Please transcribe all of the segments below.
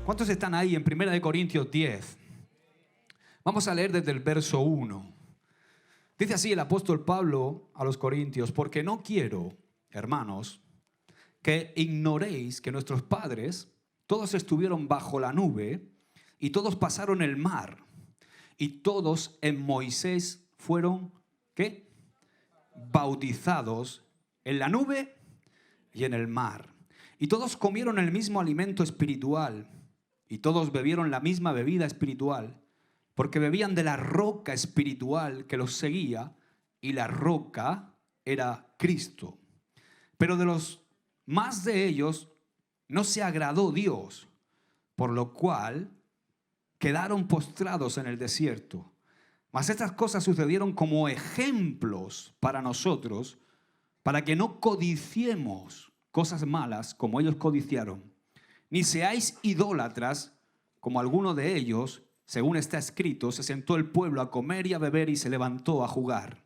¿Cuántos están ahí en 1 Corintios 10? Vamos a leer desde el verso 1. Dice así el apóstol Pablo a los Corintios: porque no quiero, hermanos, que ignoréis que nuestros padres todos estuvieron bajo la nube y todos pasaron el mar y todos en Moisés fueron, ¿qué? Bautizados en la nube y en el mar. Y todos comieron el mismo alimento espiritual y todos bebieron la misma bebida espiritual, porque bebían de la roca espiritual que los seguía, y la roca era Cristo. Pero de los más de ellos no se agradó Dios, por lo cual quedaron postrados en el desierto. Mas estas cosas sucedieron como ejemplos para nosotros, para que no codiciemos cosas malas como ellos codiciaron, ni seáis idólatras como alguno de ellos. Según está escrito, se sentó el pueblo a comer y a beber y se levantó a jugar.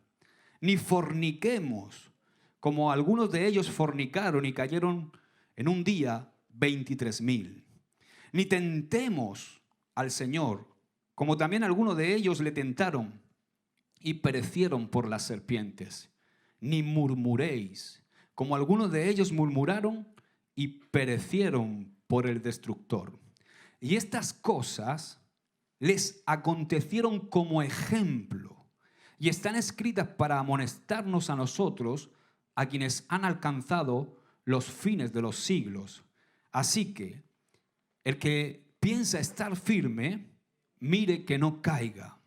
Ni forniquemos, como algunos de ellos fornicaron y cayeron en un día 23,000. Ni tentemos al Señor, como también algunos de ellos le tentaron y perecieron por las serpientes. Ni murmuréis, como algunos de ellos murmuraron y perecieron por el destructor. Y estas cosas les acontecieron como ejemplo y están escritas para amonestarnos a nosotros, a quienes han alcanzado los fines de los siglos. Así que el que piensa estar firme, mire que no caiga.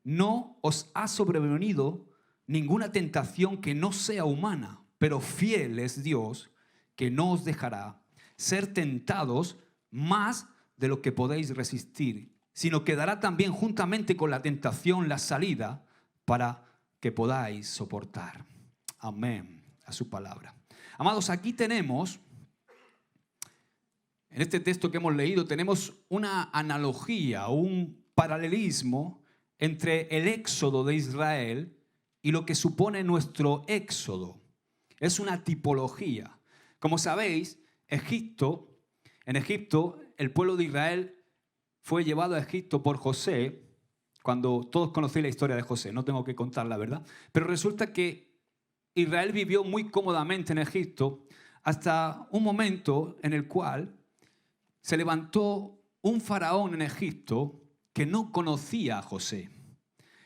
No os ha sobrevenido ninguna tentación que no sea humana, pero fiel es Dios, que no os dejará ser tentados más de lo que podéis resistir, sino que dará también juntamente con la tentación la salida para que podáis soportar. Amén a su palabra. Amados, aquí tenemos, en este texto que hemos leído, tenemos una analogía, un paralelismo entre el éxodo de Israel y lo que supone nuestro éxodo. Es una tipología. Como sabéis, en Egipto, el pueblo de Israel fue llevado a Egipto por José, cuando todos conocéis la historia de José, no tengo que contar la verdad, pero resulta que Israel vivió muy cómodamente en Egipto hasta un momento en el cual se levantó un faraón en Egipto que no conocía a José.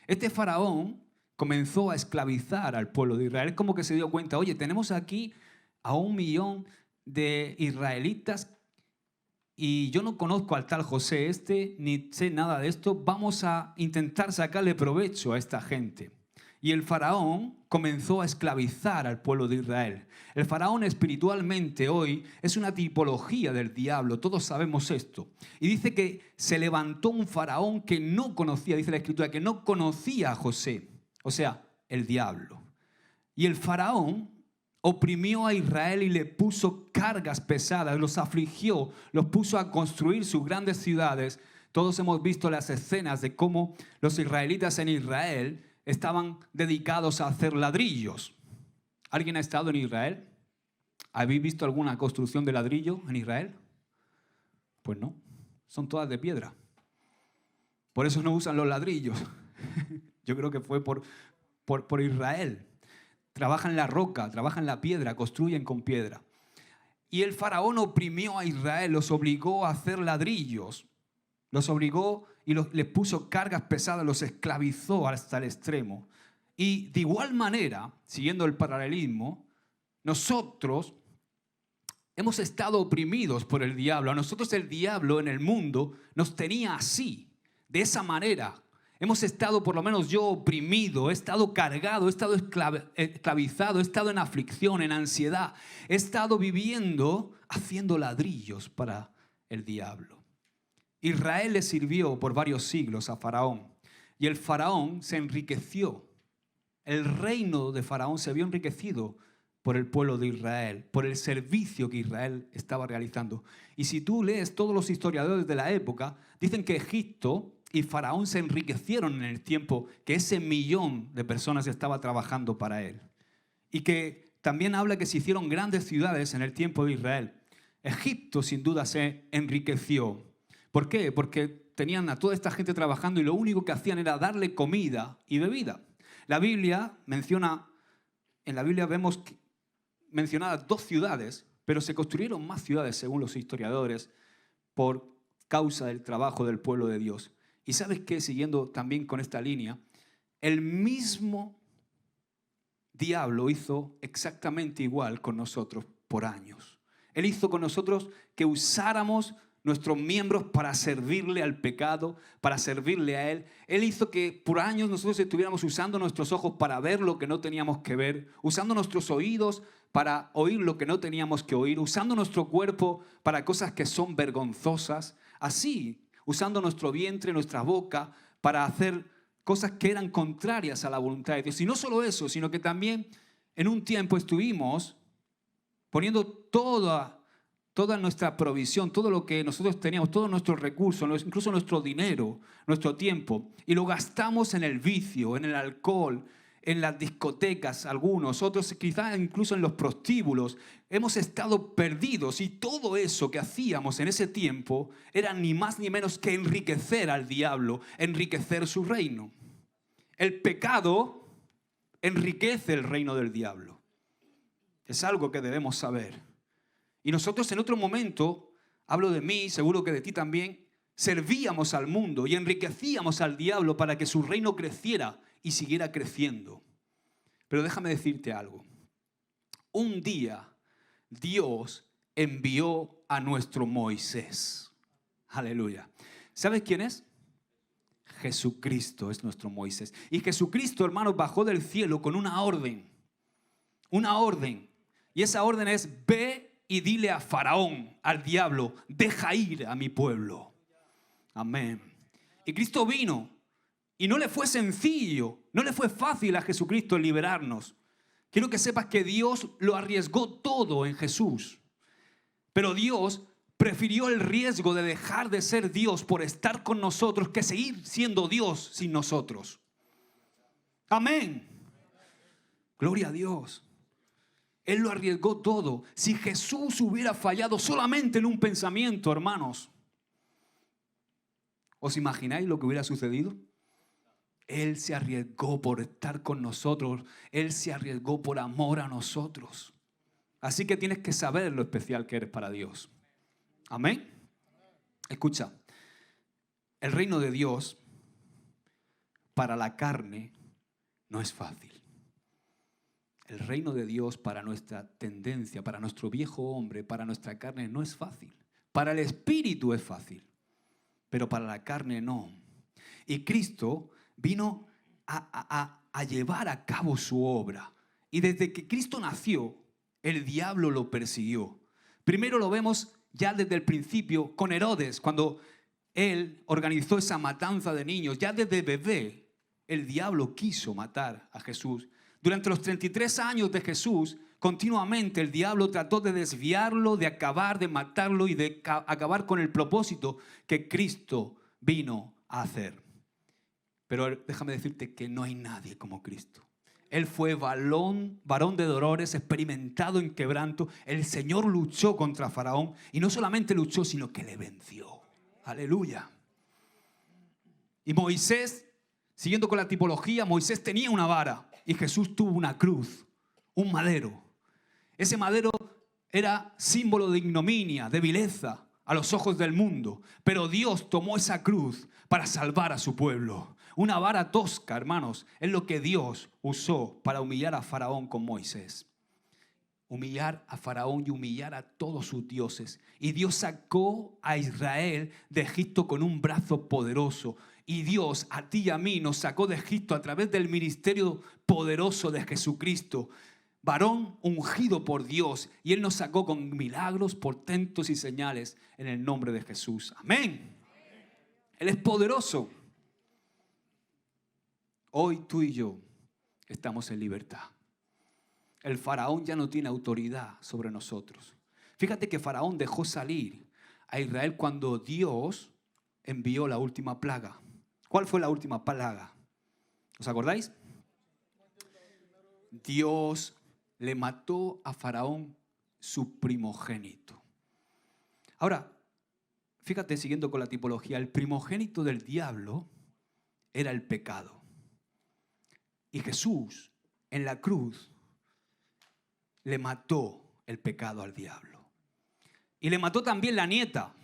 Este faraón comenzó a esclavizar al pueblo de Israel. Es como que se dio cuenta: oye, tenemos aquí a 1 millón de israelitas y yo no conozco al tal José ni sé nada de esto. Vamos a intentar sacarle provecho a esta gente. Y el faraón comenzó a esclavizar al pueblo de Israel. El faraón espiritualmente hoy es una tipología del diablo, todos sabemos esto. Y dice que se levantó un faraón que no conocía, dice la Escritura, que no conocía a José, o sea, el diablo. Y el faraón oprimió a Israel y le puso cargas pesadas, los afligió, los puso a construir sus grandes ciudades. Todos hemos visto las escenas de cómo los israelitas en Israel estaban dedicados a hacer ladrillos. ¿Alguien ha estado en Israel? ¿Habéis visto alguna construcción de ladrillo en Israel? Pues no, son todas de piedra. Por eso no usan los ladrillos. Yo creo que fue por Israel. Trabajan la roca, trabajan la piedra, construyen con piedra. Y el faraón oprimió a Israel, los obligó a hacer ladrillos. Los obligó y les puso cargas pesadas, los esclavizó hasta el extremo. Y de igual manera, siguiendo el paralelismo, nosotros hemos estado oprimidos por el diablo. A nosotros el diablo en el mundo nos tenía así, de esa manera. Hemos estado, por lo menos yo, oprimido, he estado cargado, he estado esclavizado, he estado en aflicción, en ansiedad. He estado viviendo haciendo ladrillos para el diablo. Israel le sirvió por varios siglos a Faraón y el Faraón se enriqueció. El reino de Faraón se vio enriquecido por el pueblo de Israel, por el servicio que Israel estaba realizando. Y si tú lees todos los historiadores de la época, dicen que Egipto y Faraón se enriquecieron en el tiempo que ese 1 millón de personas estaba trabajando para él. Y que también habla que se hicieron grandes ciudades en el tiempo de Israel. Egipto sin duda se enriqueció. ¿Por qué? Porque tenían a toda esta gente trabajando y lo único que hacían era darle comida y bebida. La Biblia menciona, en la Biblia vemos mencionadas 2 ciudades, pero se construyeron más ciudades según los historiadores por causa del trabajo del pueblo de Dios. Y ¿sabes qué? Siguiendo también con esta línea, el mismo diablo hizo exactamente igual con nosotros por años. Él hizo con nosotros que usáramos nuestros miembros para servirle al pecado, para servirle a Él. Él hizo que por años nosotros estuviéramos usando nuestros ojos para ver lo que no teníamos que ver, usando nuestros oídos para oír lo que no teníamos que oír, usando nuestro cuerpo para cosas que son vergonzosas, así, usando nuestro vientre, nuestra boca, para hacer cosas que eran contrarias a la voluntad de Dios. Y no solo eso, sino que también en un tiempo estuvimos poniendo toda nuestra provisión, todo lo que nosotros teníamos, todos nuestros recursos, incluso nuestro dinero, nuestro tiempo, y lo gastamos en el vicio, en el alcohol, en las discotecas, algunos, otros quizás incluso en los prostíbulos. Hemos estado perdidos y todo eso que hacíamos en ese tiempo era ni más ni menos que enriquecer al diablo, enriquecer su reino. El pecado enriquece el reino del diablo. Es algo que debemos saber. Y nosotros en otro momento, hablo de mí, seguro que de ti también, servíamos al mundo y enriquecíamos al diablo para que su reino creciera y siguiera creciendo. Pero déjame decirte algo. Un día Dios envió a nuestro Moisés. Aleluya. ¿Sabes quién es? Jesucristo es nuestro Moisés. Y Jesucristo, hermanos, bajó del cielo con una orden. Una orden. Y esa orden es: ve y dile a Faraón, al diablo, deja ir a mi pueblo. Amén. Y Cristo vino y no le fue sencillo, no le fue fácil a Jesucristo liberarnos. Quiero que sepas que Dios lo arriesgó todo en Jesús. Pero Dios prefirió el riesgo de dejar de ser Dios por estar con nosotros que seguir siendo Dios sin nosotros. Amén. Gloria a Dios. Él lo arriesgó todo. Si Jesús hubiera fallado solamente en un pensamiento, hermanos, ¿os imagináis lo que hubiera sucedido? Él se arriesgó por estar con nosotros. Él se arriesgó por amor a nosotros. Así que tienes que saber lo especial que eres para Dios. Amén. Escucha, el reino de Dios para la carne no es fácil. El reino de Dios para nuestra tendencia, para nuestro viejo hombre, para nuestra carne no es fácil. Para el espíritu es fácil, pero para la carne no. Y Cristo vino a llevar a cabo su obra. Y desde que Cristo nació, el diablo lo persiguió. Primero lo vemos ya desde el principio con Herodes, cuando él organizó esa matanza de niños. Ya desde bebé, el diablo quiso matar a Jesús. Durante los 33 años de Jesús, continuamente el diablo trató de desviarlo, de acabar, de matarlo y de acabar con el propósito que Cristo vino a hacer. Pero déjame decirte que no hay nadie como Cristo. Él fue varón de dolores, experimentado en quebranto. El Señor luchó contra Faraón y no solamente luchó, sino que le venció. Aleluya. Y Moisés, siguiendo con la tipología, Moisés tenía una vara y Jesús tuvo una cruz, un madero. Ese madero era símbolo de ignominia, de vileza a los ojos del mundo. Pero Dios tomó esa cruz para salvar a su pueblo. Una vara tosca, hermanos, es lo que Dios usó para humillar a Faraón con Moisés. Humillar a Faraón y humillar a todos sus dioses. Y Dios sacó a Israel de Egipto con un brazo poderoso. Y Dios a ti y a mí nos sacó de Egipto a través del ministerio poderoso de Jesucristo. Varón ungido por Dios. Y Él nos sacó con milagros, portentos y señales en el nombre de Jesús. Amén. Él es poderoso. Hoy tú y yo estamos en libertad. El faraón ya no tiene autoridad sobre nosotros. Fíjate que Faraón dejó salir a Israel cuando Dios envió la última plaga. ¿Cuál fue la última plaga? ¿Os acordáis? Dios le mató a Faraón su primogénito. Ahora, fíjate, siguiendo con la tipología, el primogénito del diablo era el pecado. Y Jesús, en la cruz, le mató el pecado al diablo. Y le mató también la nieta.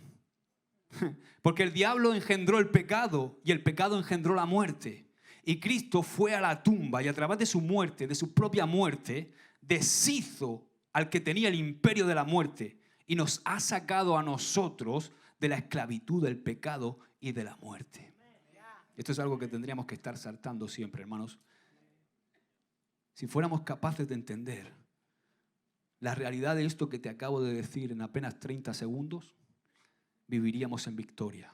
Porque el diablo engendró el pecado y el pecado engendró la muerte. Y Cristo fue a la tumba y a través de su muerte, de su propia muerte, deshizo al que tenía el imperio de la muerte y nos ha sacado a nosotros de la esclavitud del pecado y de la muerte. Esto es algo que tendríamos que estar saltando siempre, hermanos. Si fuéramos capaces de entender la realidad de esto que te acabo de decir en apenas 30 segundos, viviríamos en victoria.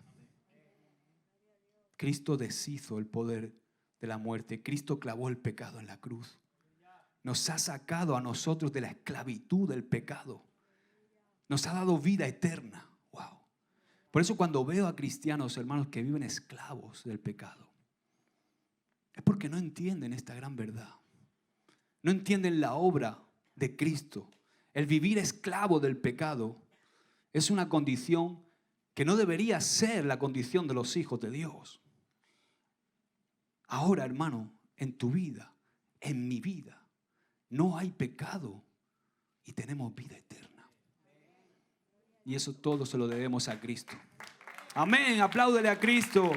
Cristo deshizo el poder de la muerte. Cristo clavó el pecado en la cruz. Nos ha sacado a nosotros de la esclavitud del pecado. Nos ha dado vida eterna. Wow. Por eso cuando veo a cristianos, hermanos, que viven esclavos del pecado, es porque no entienden esta gran verdad. No entienden la obra de Cristo. El vivir esclavo del pecado es una condición que no debería ser la condición de los hijos de Dios. Ahora, hermano, en tu vida, en mi vida, no hay pecado y tenemos vida eterna. Y eso todo se lo debemos a Cristo. Amén, apláudele a Cristo.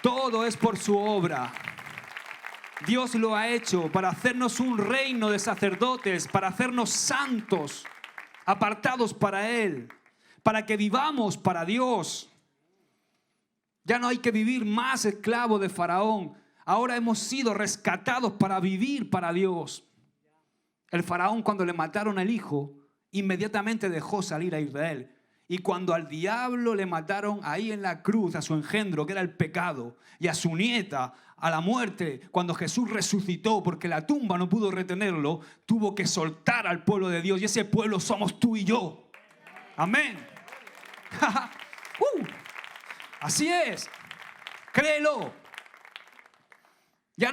Todo es por su obra. Dios lo ha hecho para hacernos un reino de sacerdotes, para hacernos santos, apartados para Él, para que vivamos para Dios. Ya no hay que vivir más esclavo de Faraón. Ahora hemos sido rescatados para vivir para Dios. El faraón, cuando le mataron al hijo, inmediatamente dejó salir a Israel. Y cuando al diablo le mataron ahí en la cruz a su engendro, que era el pecado, y a su nieta a la muerte, cuando Jesús resucitó, porque la tumba no pudo retenerlo, tuvo que soltar al pueblo de Dios. Y ese pueblo somos tú y yo. Amén. Así es. Créelo. Ya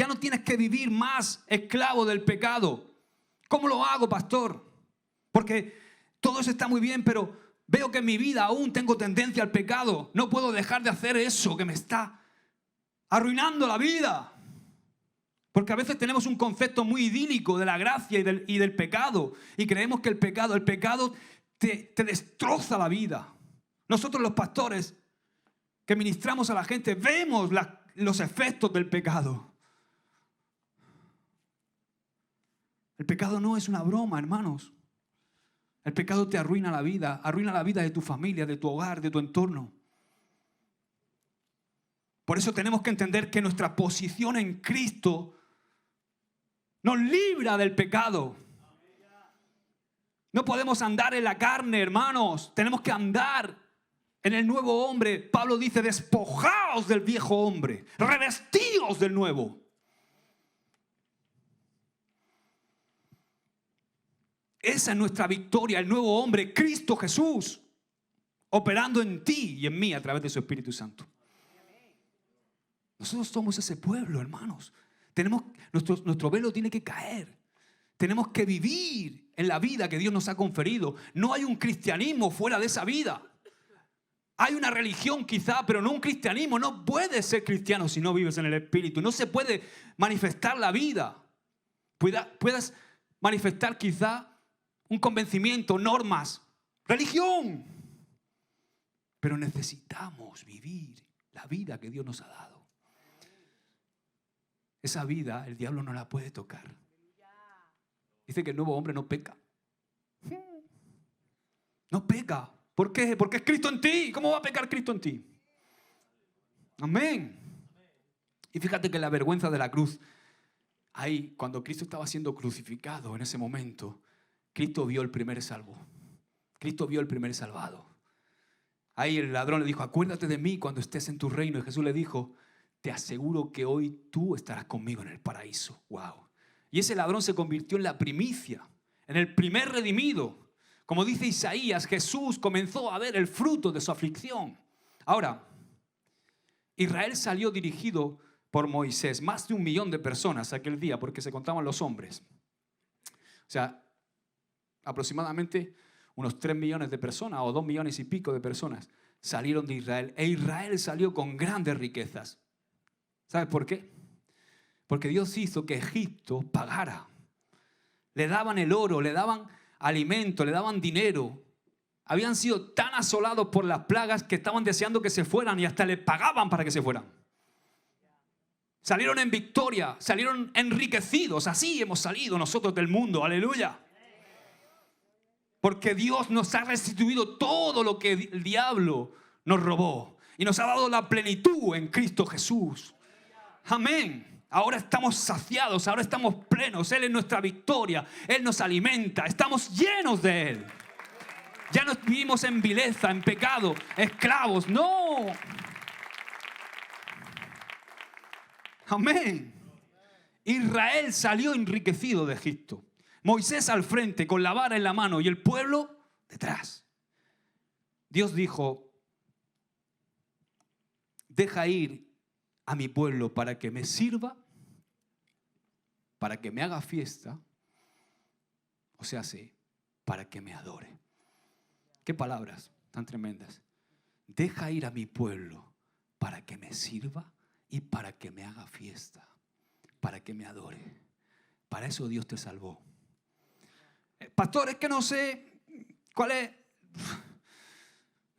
no tienes que vivir más esclavo del pecado. ¿Cómo lo hago, pastor? Porque todo eso está muy bien, pero veo que en mi vida aún tengo tendencia al pecado. No puedo dejar de hacer eso que me está arruinando la vida. Porque a veces tenemos un concepto muy idílico de la gracia y del pecado. Y creemos que el pecado te destroza la vida. Nosotros los pastores que ministramos a la gente vemos los efectos del pecado. El pecado no es una broma, hermanos. El pecado te arruina la vida de tu familia, de tu hogar, de tu entorno. Por eso tenemos que entender que nuestra posición en Cristo nos libra del pecado. No podemos andar en la carne, hermanos. Tenemos que andar en el nuevo hombre. Pablo dice, despojaos del viejo hombre, revestíos del nuevo. Esa es nuestra victoria, el nuevo hombre, Cristo Jesús, operando en ti y en mí a través de su Espíritu Santo. Nosotros somos ese pueblo, hermanos. Nuestro velo tiene que caer. Tenemos que vivir en la vida que Dios nos ha conferido. No hay un cristianismo fuera de esa vida. Hay una religión quizá, pero no un cristianismo. No puedes ser cristiano si no vives en el Espíritu. No se puede manifestar la vida. Puedes manifestar quizá un convencimiento, normas, religión. Pero necesitamos vivir la vida que Dios nos ha dado. Esa vida el diablo no la puede tocar. Dice que el nuevo hombre no peca. No peca. ¿Por qué? Porque es Cristo en ti. ¿Cómo va a pecar Cristo en ti? Amén. Y fíjate que la vergüenza de la cruz, ahí cuando Cristo estaba siendo crucificado en ese momento, Cristo vio el primer salvo. Cristo vio el primer salvado. Ahí el ladrón le dijo, acuérdate de mí cuando estés en tu reino. Y Jesús le dijo, te aseguro que hoy tú estarás conmigo en el paraíso. Wow. Y ese ladrón se convirtió en la primicia, en el primer redimido. Como dice Isaías, Jesús comenzó a ver el fruto de su aflicción. Ahora, Israel salió dirigido por Moisés. Más de 1 millón de personas aquel día, porque se contaban los hombres. O sea, aproximadamente unos 3 millones de personas o 2 millones y pico de personas salieron de Israel. E Israel salió con grandes riquezas. ¿Sabes por qué? Porque Dios hizo que Egipto pagara. Le daban el oro, le daban alimento, le daban dinero. Habían sido tan asolados por las plagas que estaban deseando que se fueran y hasta le pagaban para que se fueran. Salieron en victoria, salieron enriquecidos. Así hemos salido nosotros del mundo. Aleluya. Porque Dios nos ha restituido todo lo que el diablo nos robó. Y nos ha dado la plenitud en Cristo Jesús. Amén. Ahora estamos saciados, ahora estamos plenos. Él es nuestra victoria. Él nos alimenta. Estamos llenos de Él. Ya no vivimos en vileza, en pecado, esclavos. No. Amén. Israel salió enriquecido de Egipto. Moisés al frente con la vara en la mano y el pueblo detrás. Dios dijo: deja ir a mi pueblo para que me sirva, para que me haga fiesta, o sea, sí, para que me adore. Qué palabras tan tremendas. Deja ir a mi pueblo para que me sirva y para que me haga fiesta, para que me adore. Para eso Dios te salvó. Pastor, es que no sé cuál es.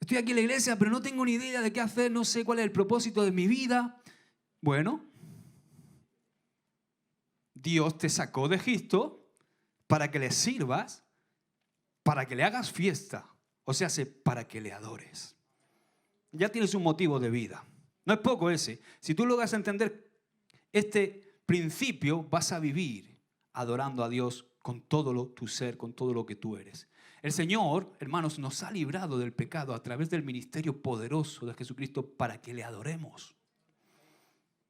Estoy aquí en la iglesia, pero no tengo ni idea de qué hacer. No sé cuál es el propósito de mi vida. Bueno, Dios te sacó de Egipto para que le sirvas, para que le hagas fiesta. O sea, para que le adores. Ya tienes un motivo de vida. No es poco ese. Si tú logras entender este principio, vas a vivir adorando a Dios con todo tu ser, con todo lo que tú eres. El Señor, hermanos, nos ha librado del pecado a través del ministerio poderoso de Jesucristo para que le adoremos.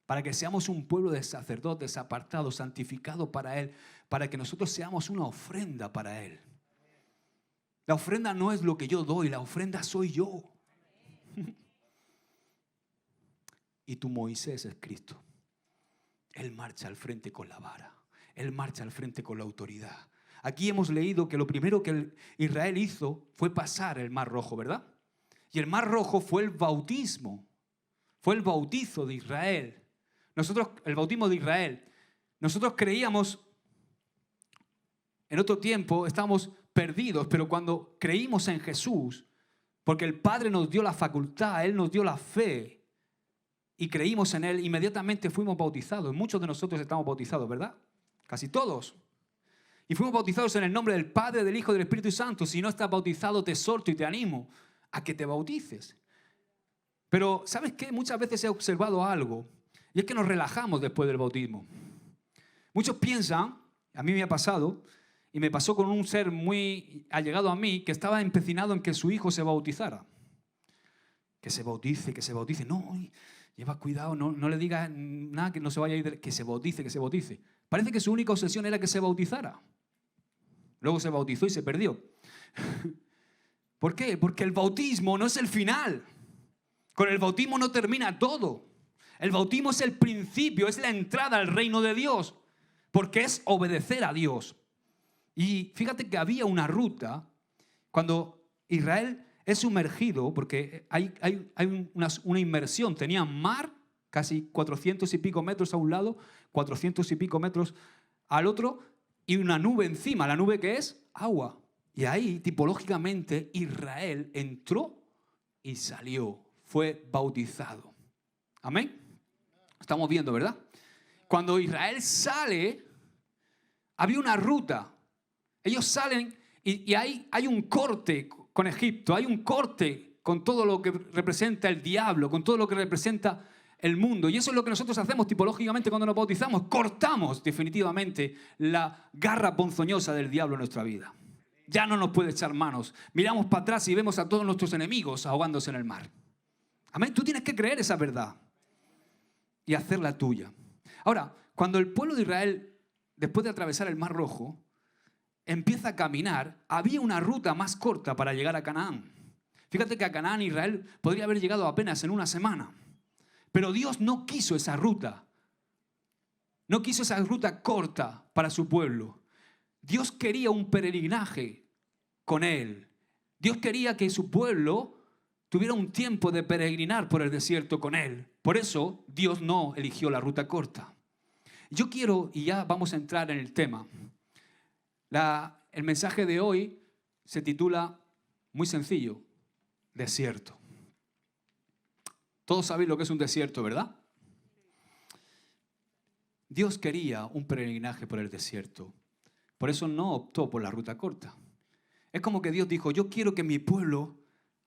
Para que seamos un pueblo de sacerdotes apartados, santificados para Él, para que nosotros seamos una ofrenda para Él. La ofrenda no es lo que yo doy, la ofrenda soy yo. Y tu Moisés es Cristo. Él marcha al frente con la vara. Él marcha al frente con la autoridad. Aquí hemos leído que lo primero que Israel hizo fue pasar el Mar Rojo, ¿verdad? Y el Mar Rojo fue el bautismo. Fue el bautizo de Israel. El bautismo de Israel. Nosotros creíamos, en otro tiempo, estábamos perdidos, pero cuando creímos en Jesús, porque el Padre nos dio la facultad, Él nos dio la fe, y creímos en Él, inmediatamente fuimos bautizados. Muchos de nosotros estamos bautizados, ¿verdad? Casi todos. Y fuimos bautizados en el nombre del Padre, del Hijo y del Espíritu Santo. Si no estás bautizado, te exhorto y te animo a que te bautices. Pero, ¿sabes qué? Muchas veces he observado algo, y es que nos relajamos después del bautismo. Muchos piensan, a mí me ha pasado, y me pasó con un ser muy allegado a mí, que estaba empecinado en que su hijo se bautizara. Que se bautice, que se bautice. No, lleva cuidado, no le digas nada, que no se vaya a ir, que se bautice, que se bautice. Parece que su única obsesión era que se bautizara. Luego se bautizó y se perdió. ¿Por qué? Porque el bautismo no es el final. Con el bautismo no termina todo. El bautismo es el principio, es la entrada al reino de Dios. Porque es obedecer a Dios. Y fíjate que había una ruta cuando Israel es sumergido, porque hay una inmersión. Tenía mar, casi 400 y pico metros a un lado, 400 y pico metros al otro, y una nube encima. ¿La nube qué es? Agua. Y ahí, tipológicamente, Israel entró y salió. Fue bautizado. Amén. Estamos viendo, ¿verdad? Cuando Israel sale, había una ruta. Ellos salen y hay un corte con Egipto, hay un corte con todo lo que representa el diablo, con todo lo que representa el mundo. Y eso es lo que nosotros hacemos tipológicamente cuando nos bautizamos. Cortamos definitivamente la garra ponzoñosa del diablo en nuestra vida. Ya no nos puede echar manos. Miramos para atrás y vemos a todos nuestros enemigos ahogándose en el mar. Amén. Tú tienes que creer esa verdad y hacerla tuya. Ahora, cuando el pueblo de Israel, después de atravesar el Mar Rojo, empieza a caminar, había una ruta más corta para llegar a Canaán. Fíjate que a Canaán Israel podría haber llegado apenas en una semana. Pero Dios no quiso esa ruta. No quiso esa ruta corta para su pueblo. Dios quería un peregrinaje con Él. Dios quería que su pueblo tuviera un tiempo de peregrinar por el desierto con Él. Por eso Dios no eligió la ruta corta. Yo quiero, y ya vamos a entrar en el tema, el mensaje de hoy se titula muy sencillo, desierto. Todos sabéis lo que es un desierto, ¿verdad? Dios quería un peregrinaje por el desierto. Por eso no optó por la ruta corta. Es como que Dios dijo, yo quiero que mi pueblo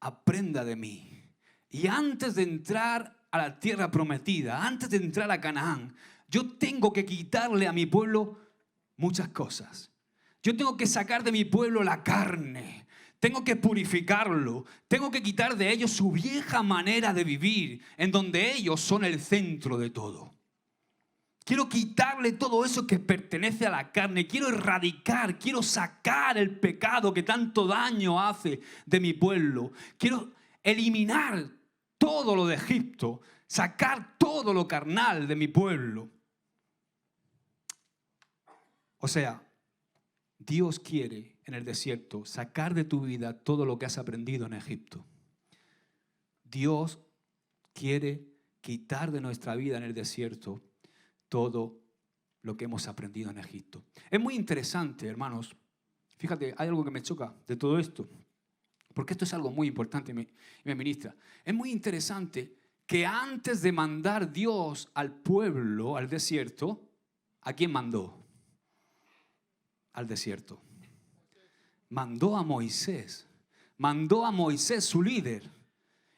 aprenda de mí. Y antes de entrar a la tierra prometida, antes de entrar a Canaán, yo tengo que quitarle a mi pueblo muchas cosas. Yo tengo que sacar de mi pueblo la carne. Tengo que purificarlo. Tengo que quitar de ellos su vieja manera de vivir, en donde ellos son el centro de todo. Quiero quitarle todo eso que pertenece a la carne. Quiero erradicar, quiero sacar el pecado que tanto daño hace de mi pueblo. Quiero eliminar todo lo de Egipto, sacar todo lo carnal de mi pueblo. O sea, Dios quiere en el desierto sacar de tu vida todo lo que has aprendido en Egipto. Dios quiere quitar de nuestra vida en el desierto todo lo que hemos aprendido en Egipto. Es muy interesante, hermanos. Fíjate, hay algo que me choca de todo esto, porque esto es algo muy importante y me ministra. Es muy interesante que antes de mandar Dios al pueblo, al desierto, ¿a quién mandó? Al desierto. Mandó a Moisés. Mandó a Moisés, su líder.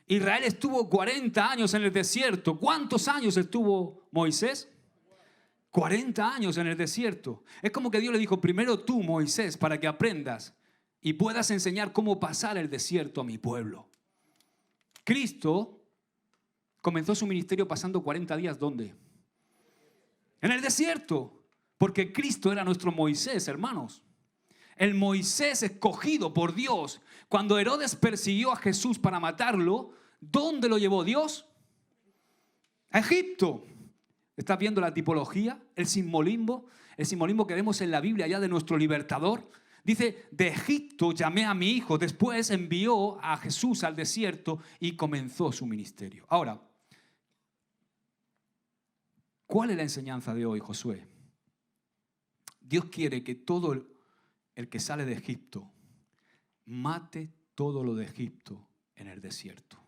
Israel estuvo 40 años en el desierto. ¿Cuántos años estuvo Moisés? 40 años en el desierto. Es como que Dios le dijo, primero tú, Moisés, para que aprendas y puedas enseñar cómo pasar el desierto a mi pueblo. Cristo comenzó su ministerio pasando 40 días, ¿dónde? En el desierto. Porque Cristo era nuestro Moisés, hermanos. El Moisés escogido por Dios. Cuando Herodes persiguió a Jesús para matarlo, ¿dónde lo llevó Dios? A Egipto. ¿Estás viendo la tipología? El simbolismo que vemos en la Biblia ya de nuestro libertador. Dice, de Egipto llamé a mi hijo. Después envió a Jesús al desierto y comenzó su ministerio. Ahora, ¿cuál es la enseñanza de hoy, Josué? Dios quiere que todo el que sale de Egipto mate todo lo de Egipto en el desierto.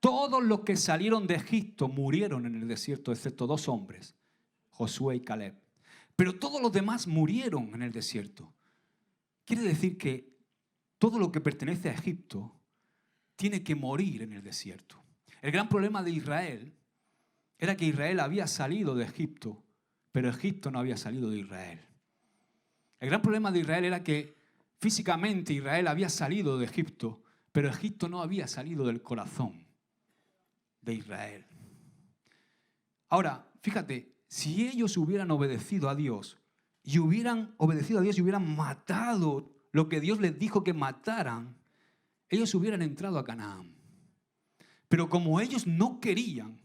Todos los que salieron de Egipto murieron en el desierto, excepto 2 hombres, Josué y Caleb. Pero todos los demás murieron en el desierto. Quiere decir que todo lo que pertenece a Egipto tiene que morir en el desierto. El gran problema de Israel era que Israel había salido de Egipto, pero Egipto no había salido de Israel. El gran problema de Israel era que físicamente Israel había salido de Egipto, pero Egipto no había salido del corazón de Israel. Ahora, fíjate, si ellos hubieran obedecido a Dios y hubieran matado lo que Dios les dijo que mataran, ellos hubieran entrado a Canaán. Pero como ellos no querían,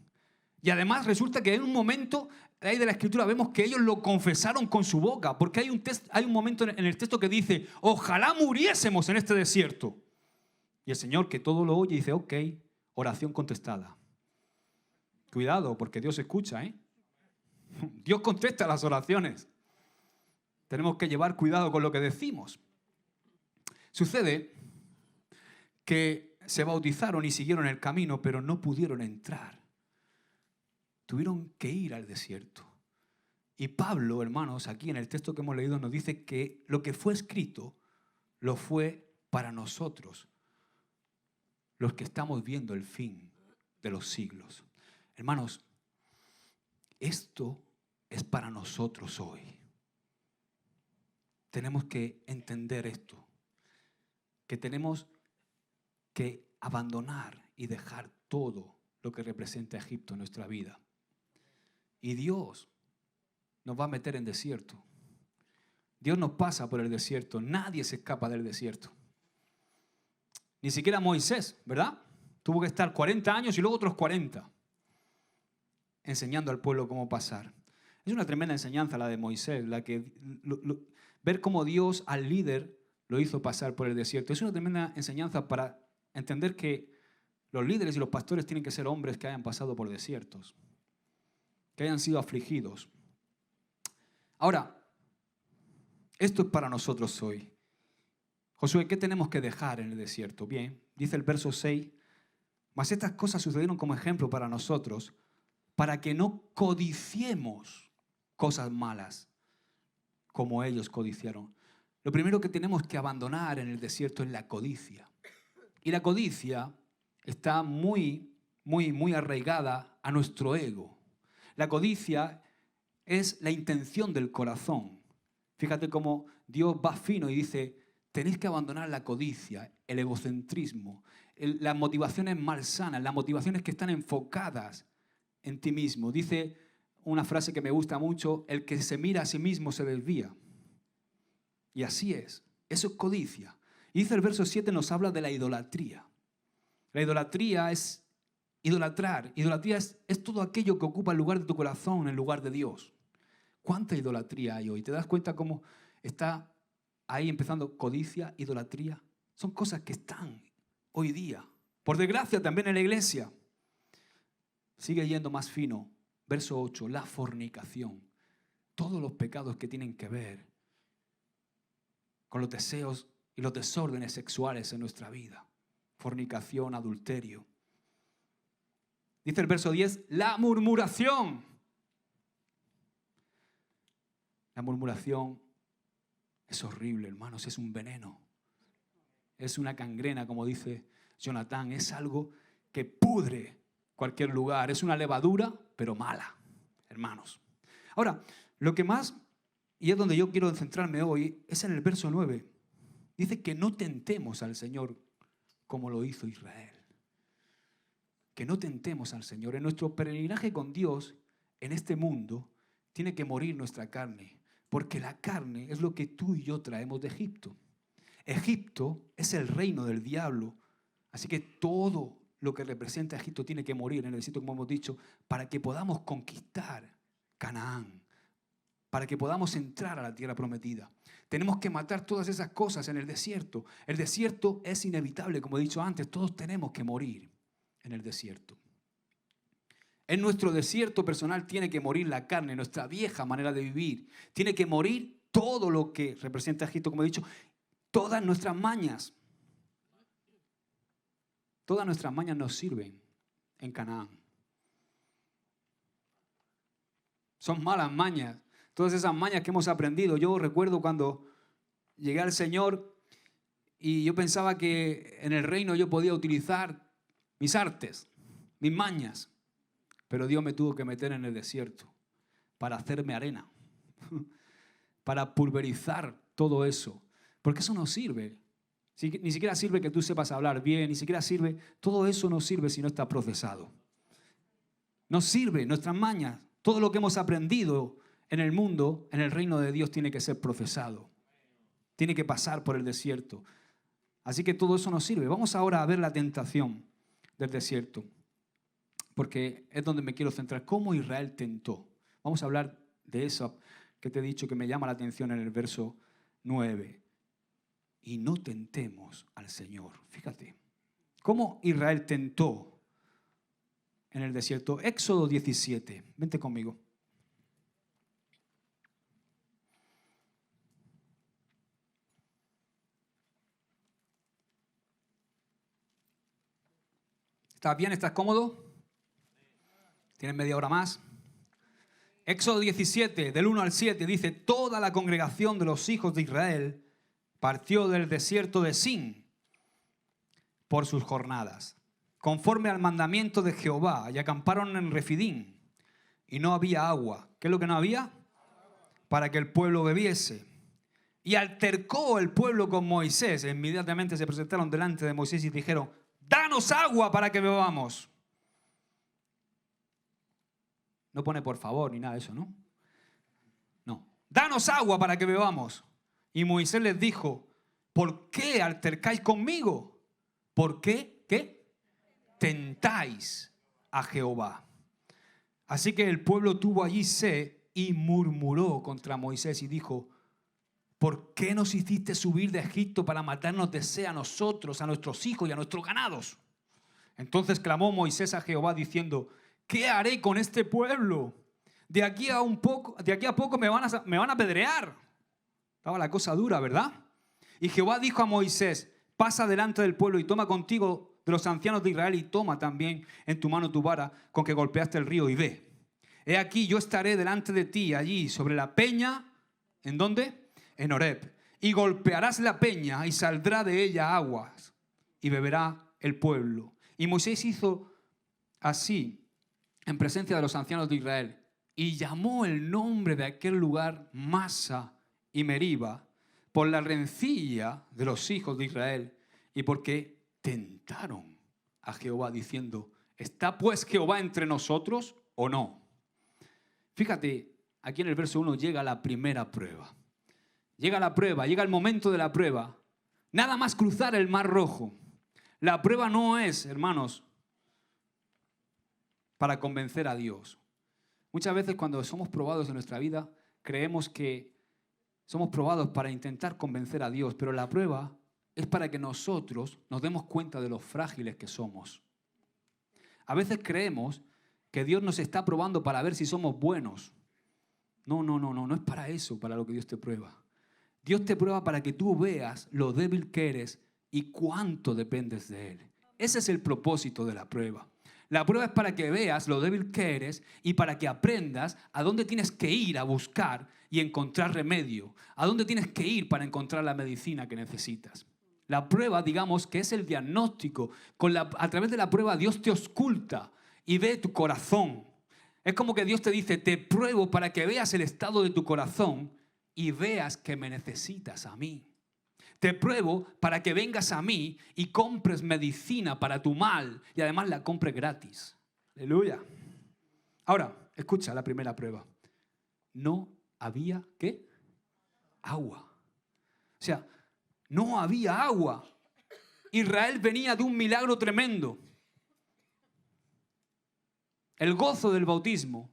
y además resulta que en un momento ahí de la Escritura vemos que ellos lo confesaron con su boca, porque hay un momento en el texto que dice, ojalá muriésemos en este desierto. Y el Señor, que todo lo oye, dice, ok, oración contestada. Cuidado, porque Dios escucha, ¿eh? Dios contesta las oraciones. Tenemos que llevar cuidado con lo que decimos. Sucede que se bautizaron y siguieron el camino, pero no pudieron entrar. Tuvieron que ir al desierto. Y Pablo, hermanos, aquí en el texto que hemos leído nos dice que lo que fue escrito lo fue para nosotros, los que estamos viendo el fin de los siglos. Hermanos, esto es para nosotros hoy. Tenemos que entender esto, que tenemos que abandonar y dejar todo lo que representa Egipto en nuestra vida. Y Dios nos va a meter en desierto. Dios nos pasa por el desierto. Nadie se escapa del desierto. Ni siquiera Moisés, ¿verdad? Tuvo que estar 40 años y luego otros 40 enseñando al pueblo cómo pasar. Es una tremenda enseñanza la de Moisés, la que ver cómo Dios al líder lo hizo pasar por el desierto. Es una tremenda enseñanza para entender que los líderes y los pastores tienen que ser hombres que hayan pasado por desiertos, que hayan sido afligidos. Ahora, esto es para nosotros hoy. Josué, ¿qué tenemos que dejar en el desierto? Bien, dice el verso 6, mas estas cosas sucedieron como ejemplo para nosotros, para que no codiciemos cosas malas como ellos codiciaron. Lo primero que tenemos que abandonar en el desierto es la codicia. Y la codicia está muy arraigada a nuestro ego. La codicia es la intención del corazón. Fíjate cómo Dios va fino y dice, tenéis que abandonar la codicia, el egocentrismo, las motivaciones malsanas, las motivaciones que están enfocadas en ti mismo. Dice una frase que me gusta mucho, el que se mira a sí mismo se desvía. Y así es, eso es codicia. Y dice el verso 7, nos habla de la idolatría. La idolatría es idolatrar. Idolatría es todo aquello que ocupa el lugar de tu corazón en lugar de Dios. ¿Cuánta idolatría hay hoy? ¿Te das cuenta cómo está ahí empezando codicia, idolatría? Son cosas que están hoy día. Por desgracia también en la iglesia. Sigue yendo más fino. Verso 8, la fornicación. Todos los pecados que tienen que ver con los deseos y los desórdenes sexuales en nuestra vida. Fornicación, adulterio. Dice el verso 10, la murmuración. La murmuración es horrible, hermanos, es un veneno. Es una gangrena, como dice Jonathan, es algo que pudre cualquier lugar. Es una levadura, pero mala, hermanos. Ahora, lo que más, y es donde yo quiero centrarme hoy, es en el verso 9. Dice que no tentemos al Señor como lo hizo Israel. Que no tentemos al Señor. En nuestro peregrinaje con Dios, en este mundo, tiene que morir nuestra carne. Porque la carne es lo que tú y yo traemos de Egipto. Egipto es el reino del diablo. Así que todo lo que representa a Egipto tiene que morir en el desierto, como hemos dicho, para que podamos conquistar Canaán. Para que podamos entrar a la tierra prometida. Tenemos que matar todas esas cosas en el desierto. El desierto es inevitable, como he dicho antes. Todos tenemos que morir en el desierto. En nuestro desierto personal tiene que morir la carne, nuestra vieja manera de vivir. Tiene que morir todo lo que representa a Egipto, como he dicho, todas nuestras mañas. Todas nuestras mañas nos sirven en Canaán. Son malas mañas. Todas esas mañas que hemos aprendido. Yo recuerdo cuando llegué al Señor y yo pensaba que en el reino yo podía utilizar mis artes, mis mañas. Pero Dios me tuvo que meter en el desierto para hacerme arena, para pulverizar todo eso. Porque eso no sirve. Ni siquiera sirve que tú sepas hablar bien, ni siquiera sirve. Todo eso no sirve si no está procesado. No sirve nuestras mañas. Todo lo que hemos aprendido en el mundo, en el reino de Dios, tiene que ser procesado. Tiene que pasar por el desierto. Así que todo eso no sirve. Vamos ahora a ver la tentación del desierto. Porque es donde me quiero centrar. ¿Cómo Israel tentó? Vamos a hablar de eso que te he dicho que me llama la atención en el verso 9. Y no tentemos al Señor. Fíjate. ¿Cómo Israel tentó en el desierto? Éxodo 17. Vente conmigo. ¿Estás bien? ¿Estás cómodo? ¿Tienes media hora más? Éxodo 17, del 1 al 7, dice: toda la congregación de los hijos de Israel partió del desierto de Sin por sus jornadas, conforme al mandamiento de Jehová, y acamparon en Refidín, y no había agua. ¿Qué es lo que no había? Para que el pueblo bebiese. Y altercó el pueblo con Moisés. Inmediatamente se presentaron delante de Moisés y dijeron: danos agua para que bebamos. No pone por favor ni nada de eso, ¿no? No. Danos agua para que bebamos. Y Moisés les dijo: ¿por qué altercáis conmigo? ¿Por qué? ¿Qué? Tentáis a Jehová. Así que el pueblo tuvo allí sed y murmuró contra Moisés y dijo: ¿por qué nos hiciste subir de Egipto para matarnos de sed a nosotros, a nuestros hijos y a nuestros ganados? Entonces clamó Moisés a Jehová diciendo, ¿qué haré con este pueblo? De aquí a poco me van a apedrear. Estaba la cosa dura, ¿verdad? Y Jehová dijo a Moisés, pasa delante del pueblo y toma contigo de los ancianos de Israel y toma también en tu mano tu vara con que golpeaste el río y ve. He aquí yo estaré delante de ti allí sobre la peña. ¿En dónde? En Horeb. Y golpearás la peña y saldrá de ella aguas y beberá el pueblo. Y Moisés hizo así en presencia de los ancianos de Israel y llamó el nombre de aquel lugar Masa y Meriba por la rencilla de los hijos de Israel y porque tentaron a Jehová diciendo, ¿está pues Jehová entre nosotros o no? Fíjate, aquí en el verso 1 llega la primera prueba. Llega la prueba, llega el momento de la prueba. Nada más cruzar el Mar Rojo. La prueba no es, hermanos, para convencer a Dios. Muchas veces cuando somos probados en nuestra vida, creemos que somos probados para intentar convencer a Dios, pero la prueba es para que nosotros nos demos cuenta de lo frágiles que somos. A veces creemos que Dios nos está probando para ver si somos buenos. No es para eso, para lo que Dios te prueba. Dios te prueba para que tú veas lo débil que eres y cuánto dependes de Él. Ese es el propósito de la prueba. La prueba es para que veas lo débil que eres y para que aprendas a dónde tienes que ir a buscar y encontrar remedio, a dónde tienes que ir para encontrar la medicina que necesitas. La prueba, digamos, que es el diagnóstico. A través de la prueba Dios te ausculta y ve tu corazón. Es como que Dios te dice, te pruebo para que veas el estado de tu corazón y veas que me necesitas a mí. Te pruebo para que vengas a mí y compres medicina para tu mal y además la compres gratis. Aleluya. Ahora, escucha la primera prueba. No había, ¿qué? Agua. O sea, no había agua. Israel venía de un milagro tremendo. El gozo del bautismo.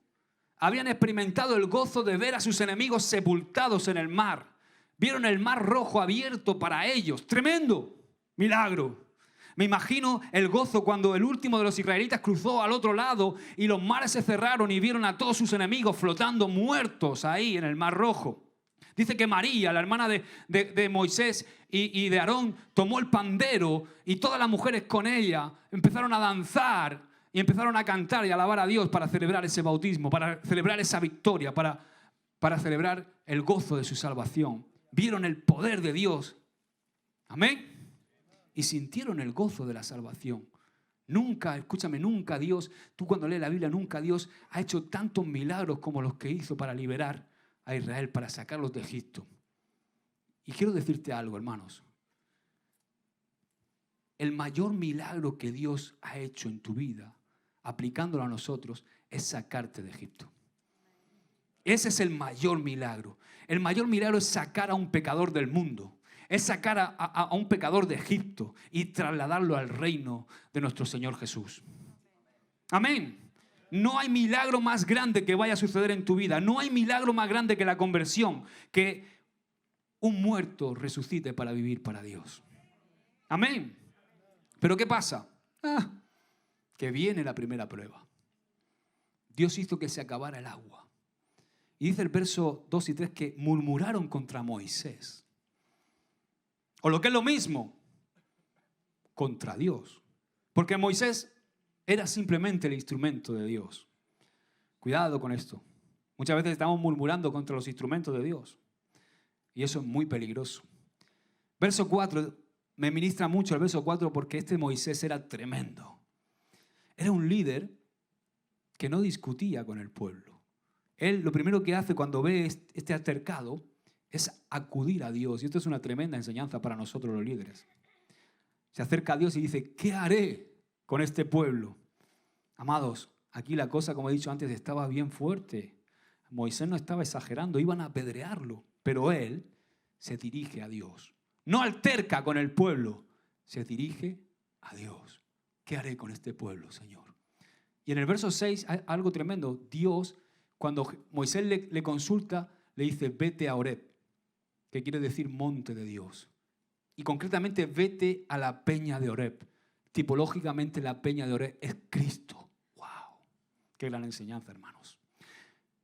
Habían experimentado el gozo de ver a sus enemigos sepultados en el mar. Vieron el Mar Rojo abierto para ellos. Tremendo milagro. Me imagino el gozo cuando el último de los israelitas cruzó al otro lado y los mares se cerraron y vieron a todos sus enemigos flotando muertos ahí en el Mar Rojo. Dice que María, la hermana de Moisés y de Aarón, tomó el pandero y todas las mujeres con ella empezaron a danzar y empezaron a cantar y a alabar a Dios para celebrar ese bautismo, para celebrar esa victoria, para celebrar el gozo de su salvación. Vieron el poder de Dios. Amén. Y sintieron el gozo de la salvación. Nunca, escúchame, nunca Dios, tú cuando lees la Biblia, nunca Dios ha hecho tantos milagros como los que hizo para liberar a Israel, para sacarlos de Egipto. Y quiero decirte algo, hermanos. El mayor milagro que Dios ha hecho en tu vida, aplicándolo a nosotros, es sacarte de Egipto. Ese es el mayor milagro. El mayor milagro es sacar a un pecador del mundo. Es sacar a un pecador de Egipto y trasladarlo al reino de nuestro Señor Jesús. Amén. No hay milagro más grande que vaya a suceder en tu vida. No hay milagro más grande que la conversión, que un muerto resucite para vivir para Dios. Amén. Pero ¿qué pasa? Que viene la primera prueba. Dios hizo que se acabara el agua. Y dice el verso 2 y 3 que murmuraron contra Moisés. O lo que es lo mismo, contra Dios. Porque Moisés era simplemente el instrumento de Dios. Cuidado con esto. Muchas veces estamos murmurando contra los instrumentos de Dios. Y eso es muy peligroso. Verso 4, me ministra mucho el verso 4 porque este Moisés era tremendo. Era un líder que no discutía con el pueblo. Él lo primero que hace cuando ve este altercado es acudir a Dios. Y esto es una tremenda enseñanza para nosotros los líderes. Se acerca a Dios y dice, ¿qué haré con este pueblo? Amados, aquí la cosa, como he dicho antes, estaba bien fuerte. Moisés no estaba exagerando, iban a apedrearlo. Pero él se dirige a Dios. No alterca con el pueblo, se dirige a Dios. ¿Qué haré con este pueblo, Señor? Y en el verso 6 hay algo tremendo. Dios, cuando Moisés le consulta, le dice, vete a Horeb. que quiere decir monte de Dios. Y concretamente, vete a la peña de Horeb. Tipológicamente, la peña de Horeb es Cristo. ¡Wow! ¡Qué gran enseñanza, hermanos!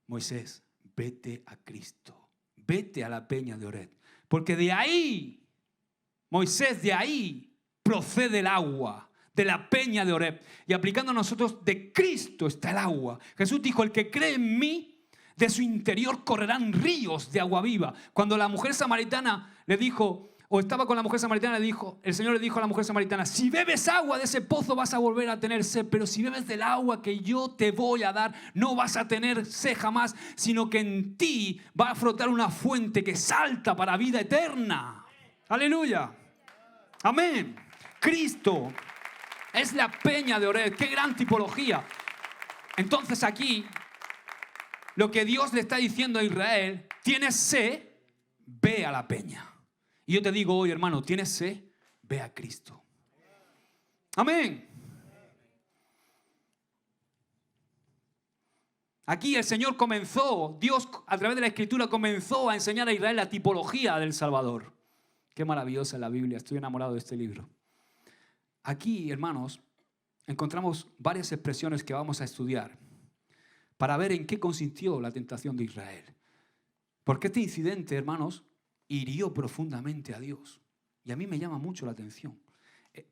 Moisés, vete a Cristo. Vete a la peña de Horeb. Porque de ahí, Moisés, de ahí procede el agua. De la peña de Horeb. Y aplicando a nosotros, de Cristo está el agua. Jesús dijo, el que cree en mí, de su interior correrán ríos de agua viva. Cuando la mujer samaritana le dijo, o estaba con la mujer samaritana, el Señor le dijo a la mujer samaritana, si bebes agua de ese pozo vas a volver a tener sed, pero si bebes del agua que yo te voy a dar, no vas a tener sed jamás, sino que en ti va a flotar una fuente que salta para vida eterna. Aleluya. Amén. Cristo es la peña de Horeb. Qué gran tipología. Entonces aquí, lo que Dios le está diciendo a Israel, ¿tienes sed? Ve a la peña. Y yo te digo hoy, hermano, ¿tienes sed? Ve a Cristo. Amén. Aquí el Señor comenzó, Dios a través de la Escritura comenzó a enseñar a Israel la tipología del Salvador. Qué maravillosa es la Biblia, estoy enamorado de este libro. Aquí, hermanos, encontramos varias expresiones que vamos a estudiar para ver en qué consistió la tentación de Israel. Porque este incidente, hermanos, hirió profundamente a Dios. Y a mí me llama mucho la atención.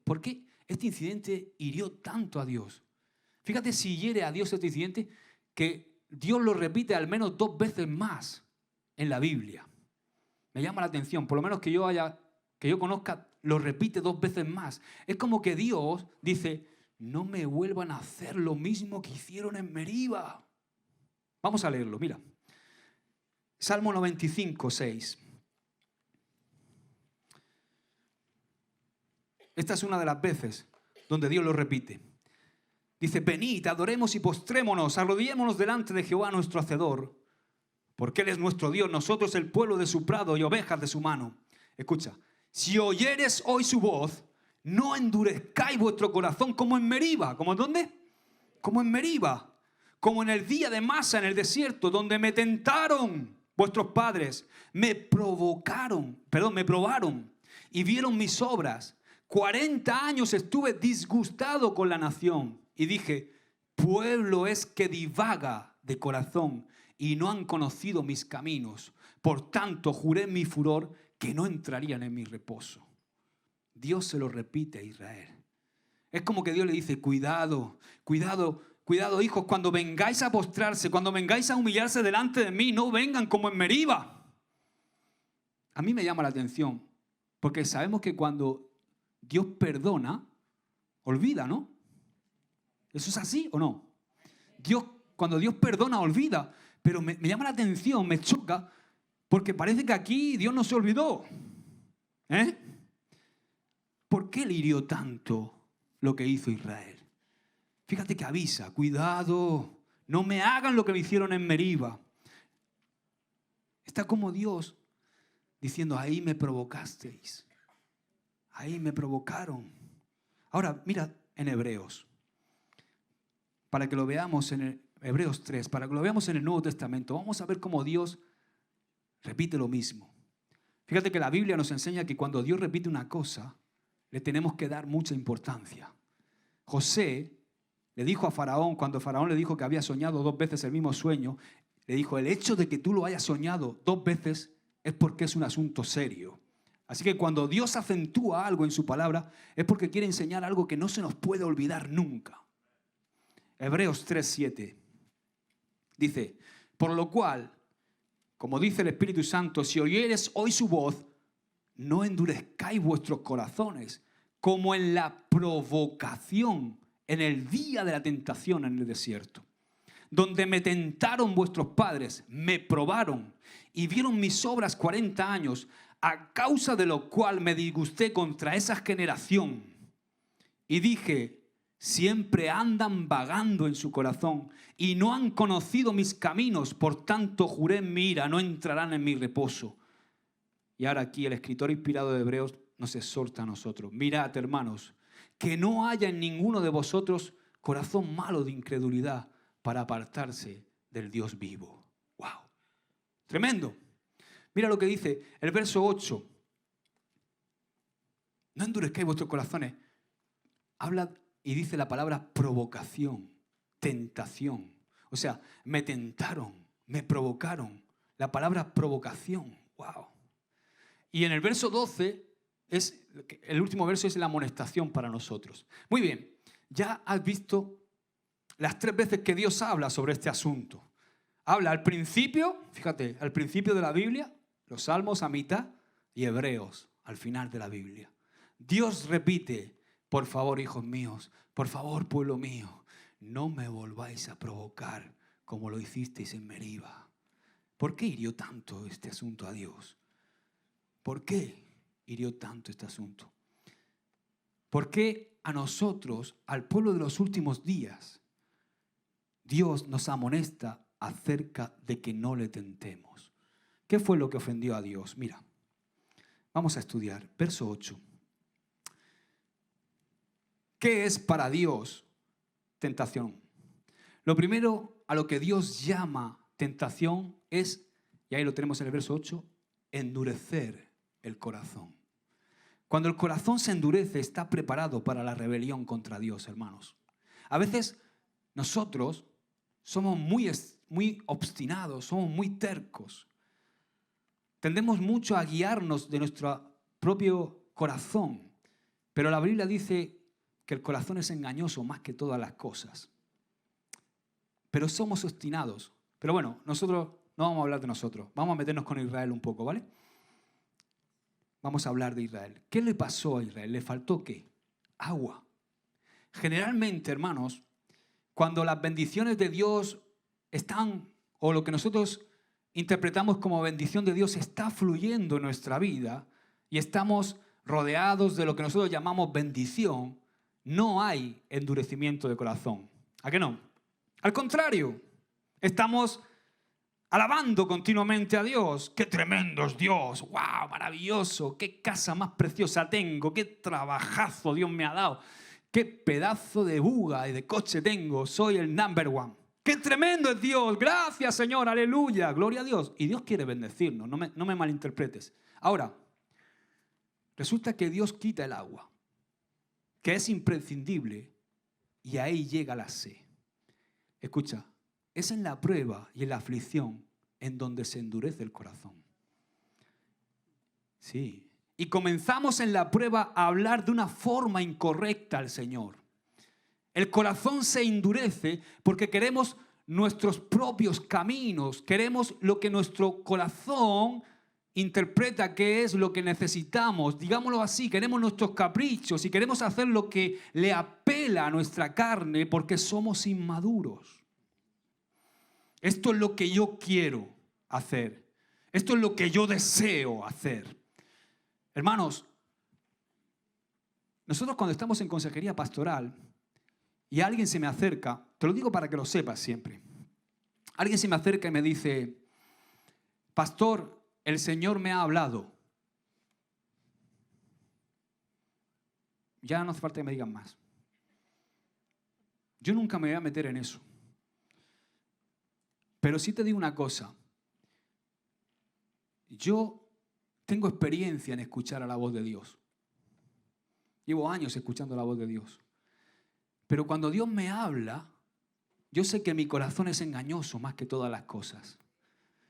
¿Por qué este incidente hirió tanto a Dios? Fíjate si hiere a Dios este incidente, que Dios lo repite al menos 2 veces más en la Biblia. Me llama la atención, por lo menos que yo conozca, lo repite 2 veces más. Es como que Dios dice, no me vuelvan a hacer lo mismo que hicieron en Meriba. Vamos a leerlo, mira. Salmo 95, 6. Esta es una de las veces donde Dios lo repite. Dice, venid, adoremos y postrémonos, arrodillémonos delante de Jehová nuestro Hacedor, porque Él es nuestro Dios, nosotros el pueblo de su prado y ovejas de su mano. Escucha, si oyeres hoy su voz, no endurezcáis vuestro corazón como en Meriba. ¿Como en dónde? Como en Meriba. Como en el día de Masa en el desierto, donde me tentaron vuestros padres, me probaron y vieron mis obras. 40 años estuve disgustado con la nación y dije, pueblo es que divaga de corazón y no han conocido mis caminos. Por tanto, juré en mi furor que no entrarían en mi reposo. Dios se lo repite a Israel. Es como que Dios le dice, cuidado, hijos, cuando vengáis a postrarse, cuando vengáis a humillarse delante de mí, no vengan como en Meriba. A mí me llama la atención, porque sabemos que cuando Dios perdona, olvida, ¿no? ¿Eso es así o no? Cuando Dios perdona, olvida. Pero me llama la atención, me choca, porque parece que aquí Dios no se olvidó. ¿Por qué le hirió tanto lo que hizo Israel? Fíjate que avisa, cuidado, no me hagan lo que me hicieron en Meriba. Está como Dios diciendo, ahí me provocasteis, ahí me provocaron. Ahora, mira en Hebreos, para que lo veamos en Hebreos 3, para que lo veamos en el Nuevo Testamento, vamos a ver cómo Dios repite lo mismo. Fíjate que la Biblia nos enseña que cuando Dios repite una cosa, le tenemos que dar mucha importancia. José le dijo a Faraón, cuando Faraón le dijo que había soñado 2 veces el mismo sueño, le dijo, el hecho de que tú lo hayas soñado 2 veces es porque es un asunto serio. Así que cuando Dios acentúa algo en su palabra, es porque quiere enseñar algo que no se nos puede olvidar nunca. Hebreos 3:7 dice, por lo cual, como dice el Espíritu Santo, si oyeres hoy su voz, no endurezcáis vuestros corazones, como en la provocación, en el día de la tentación en el desierto, donde me tentaron vuestros padres, me probaron y vieron mis obras 40 años, a causa de lo cual me disgusté contra esa generación. Y dije, siempre andan vagando en su corazón y no han conocido mis caminos, por tanto juré en mi ira, no entrarán en mi reposo. Y ahora aquí el escritor inspirado de Hebreos nos exhorta a nosotros. Mirad, hermanos, que no haya en ninguno de vosotros corazón malo de incredulidad para apartarse del Dios vivo. ¡Wow! Tremendo. Mira lo que dice el verso 8. No endurezcáis vuestros corazones. Habla y dice la palabra provocación, tentación. O sea, me tentaron, me provocaron. La palabra provocación. ¡Wow! Y en el verso 12, el último verso es la amonestación para nosotros. Muy bien, ya has visto las 3 veces que Dios habla sobre este asunto. Habla al principio, fíjate, al principio de la Biblia, los Salmos a mitad y Hebreos al final de la Biblia. Dios repite, por favor, hijos míos, por favor, pueblo mío, no me volváis a provocar como lo hicisteis en Meriba. ¿Por qué hirió tanto este asunto a Dios? ¿Por qué hirió tanto este asunto? ¿Por qué a nosotros, al pueblo de los últimos días, Dios nos amonesta acerca de que no le tentemos? ¿Qué fue lo que ofendió a Dios? Mira, vamos a estudiar. Verso 8. ¿Qué es para Dios tentación? Lo primero a lo que Dios llama tentación es, y ahí lo tenemos en el verso 8, endurecer el corazón. Cuando el corazón se endurece, está preparado para la rebelión contra Dios, hermanos. A veces nosotros somos muy obstinados, somos muy tercos. Tendemos mucho a guiarnos de nuestro propio corazón. Pero la Biblia dice que el corazón es engañoso más que todas las cosas. Pero somos obstinados. Pero bueno, nosotros no vamos a hablar de nosotros. Vamos a meternos con Israel un poco, ¿vale? Vamos a hablar de Israel. ¿Qué le pasó a Israel? ¿Le faltó qué? Agua. Generalmente, hermanos, cuando las bendiciones de Dios están, o lo que nosotros interpretamos como bendición de Dios está fluyendo en nuestra vida y estamos rodeados de lo que nosotros llamamos bendición, no hay endurecimiento de corazón. ¿A qué no? Al contrario, estamos alabando continuamente a Dios. ¡Qué tremendo es Dios! ¡Wow! Maravilloso. ¡Qué casa más preciosa tengo! ¡Qué trabajazo Dios me ha dado! ¡Qué pedazo de buga y de coche tengo! Soy el number one. ¡Qué tremendo es Dios! ¡Gracias, Señor! ¡Aleluya! ¡Gloria a Dios! Y Dios quiere bendecirnos. No me malinterpretes. Ahora, resulta que Dios quita el agua, que es imprescindible, y ahí llega la sed. Escucha. Es en la prueba y en la aflicción en donde se endurece el corazón. Sí. Y comenzamos en la prueba a hablar de una forma incorrecta al Señor. El corazón se endurece porque queremos nuestros propios caminos. Queremos lo que nuestro corazón interpreta que es lo que necesitamos. Digámoslo así, queremos nuestros caprichos y queremos hacer lo que le apela a nuestra carne porque somos inmaduros. Esto es lo que yo quiero hacer. Esto es lo que yo deseo hacer. Hermanos, nosotros cuando estamos en consejería pastoral y alguien se me acerca, te lo digo para que lo sepas siempre. Alguien se me acerca y me dice, pastor, el Señor me ha hablado. Ya no hace falta que me digan más. Yo nunca me voy a meter en eso. Pero sí te digo una cosa. Yo tengo experiencia en escuchar a la voz de Dios. Llevo años escuchando la voz de Dios. Pero cuando Dios me habla, yo sé que mi corazón es engañoso más que todas las cosas.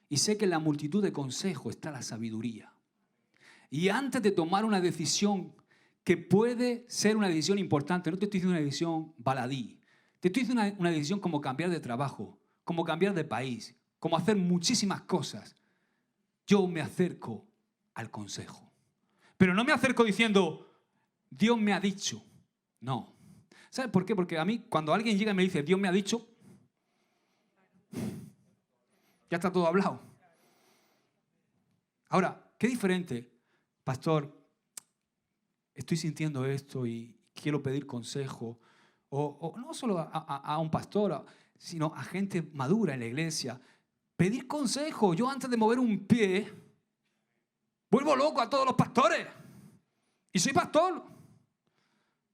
Y sé que en la multitud de consejos está la sabiduría. Y antes de tomar una decisión que puede ser una decisión importante, no te estoy diciendo una decisión baladí, te estoy diciendo una decisión como cambiar de trabajo, como cambiar de país, como hacer muchísimas cosas, yo me acerco al consejo. Pero no me acerco diciendo, Dios me ha dicho. No. ¿Sabes por qué? Porque a mí, cuando alguien llega y me dice, Dios me ha dicho, ya está todo hablado. Ahora, qué diferente, pastor, estoy sintiendo esto y quiero pedir consejo, o no solo a un pastor, sino a gente madura en la iglesia. Pedir consejo. Yo antes de mover un pie, vuelvo loco a todos los pastores. Y soy pastor.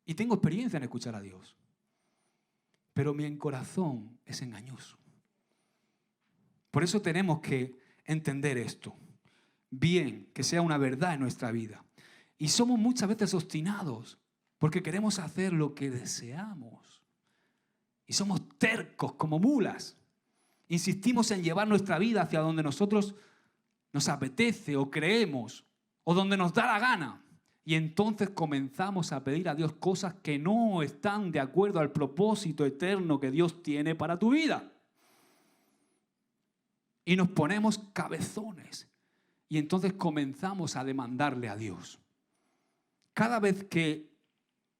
Y tengo experiencia en escuchar a Dios. Pero mi corazón es engañoso. Por eso tenemos que entender esto. bien, que sea una verdad en nuestra vida. Y somos muchas veces obstinados porque queremos hacer lo que deseamos. Y somos tercos como mulas. Insistimos en llevar nuestra vida hacia donde nosotros nos apetece o creemos o donde nos da la gana. Y entonces comenzamos a pedir a Dios cosas que no están de acuerdo al propósito eterno que Dios tiene para tu vida. Y nos ponemos cabezones. Y entonces comenzamos a demandarle a Dios. Cada vez que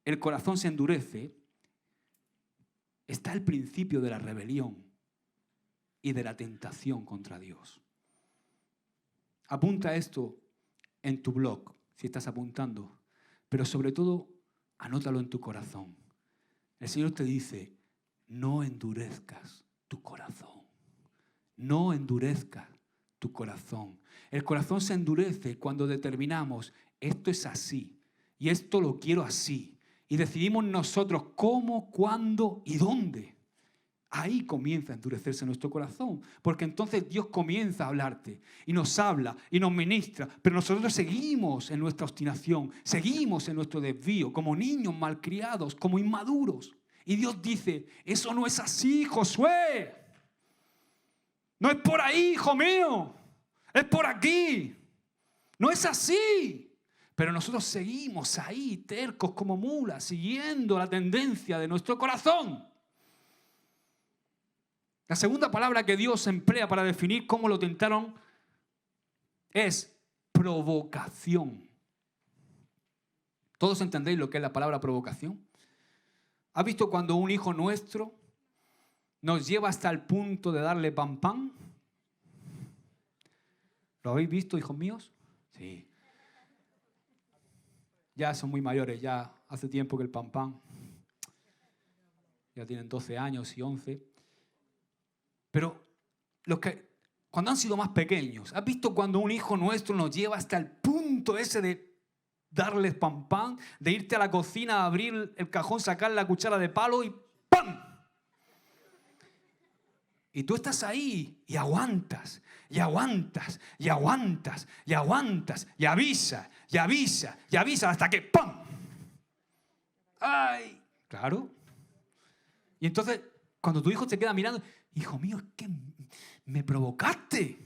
el corazón se endurece, está el principio de la rebelión y de la tentación contra Dios. Apunta esto en tu blog, si estás apuntando, pero sobre todo, anótalo en tu corazón. El Señor te dice, no endurezcas tu corazón. No endurezcas tu corazón. El corazón se endurece cuando determinamos, esto es así, y esto lo quiero así. Y decidimos nosotros cómo, cuándo y dónde. Ahí comienza a endurecerse nuestro corazón, porque entonces Dios comienza a hablarte y nos habla y nos ministra, pero nosotros seguimos en nuestra obstinación, seguimos en nuestro desvío, como niños malcriados, como inmaduros. Y Dios dice, eso no es así, Josué. No es por ahí, hijo mío, es por aquí. No es así. Pero nosotros seguimos ahí, tercos como mulas, siguiendo la tendencia de nuestro corazón. La segunda palabra que Dios emplea para definir cómo lo tentaron es provocación. ¿Todos entendéis lo que es la palabra provocación? ¿Has visto cuando un hijo nuestro nos lleva hasta el punto de darle pan? ¿Lo habéis visto, hijos míos? Sí. Ya son muy mayores, ya hace tiempo que el pan, ya tienen 12 años y 11. Pero cuando han sido más pequeños, ¿has visto cuando un hijo nuestro nos lleva hasta el punto ese de darles pan, de irte a la cocina, abrir el cajón, sacar la cuchara de palo y ¡pam! Y tú estás ahí y aguantas, y aguantas, y aguantas, y aguantas, y avisas, y avisas, y avisas hasta que ¡pam! ¡Ay! Claro. Y entonces, cuando tu hijo te queda mirando, hijo mío, es que me provocaste.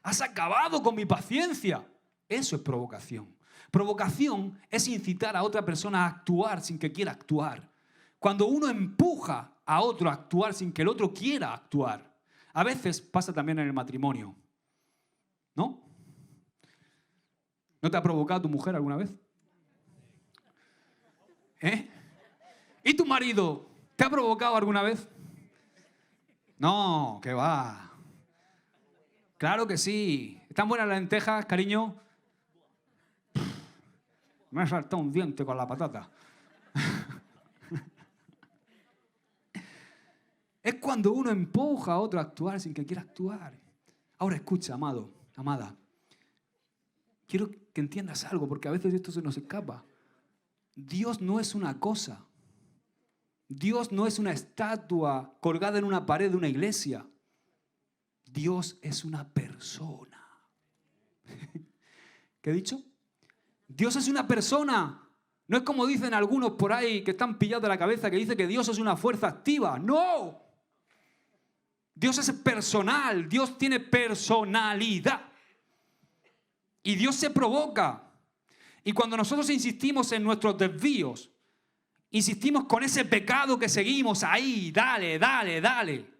Has acabado con mi paciencia. Eso es provocación. Provocación es incitar a otra persona a actuar sin que quiera actuar. Cuando uno empuja a otro a actuar sin que el otro quiera actuar. A veces pasa también en el matrimonio. ¿No? ¿No te ha provocado tu mujer alguna vez? ¿Eh? ¿Y tu marido te ha provocado alguna vez? No, que va. Claro que sí. ¿Están buenas las lentejas, cariño? Me ha saltado un diente con la patata. Es cuando uno empuja a otro a actuar sin que quiera actuar. Ahora escucha, amado, amada. Quiero que entiendas algo, porque a veces esto se nos escapa. Dios no es una cosa. Dios no es una estatua colgada en una pared de una iglesia. Dios es una persona. ¿Qué he dicho? Dios es una persona. No es como dicen algunos por ahí que están pillados de la cabeza que dicen que Dios es una fuerza activa. ¡No! Dios es personal. Dios tiene personalidad. Y Dios se provoca. Y cuando nosotros insistimos en nuestros desvíos, insistimos con ese pecado que seguimos ahí, dale, dale, dale.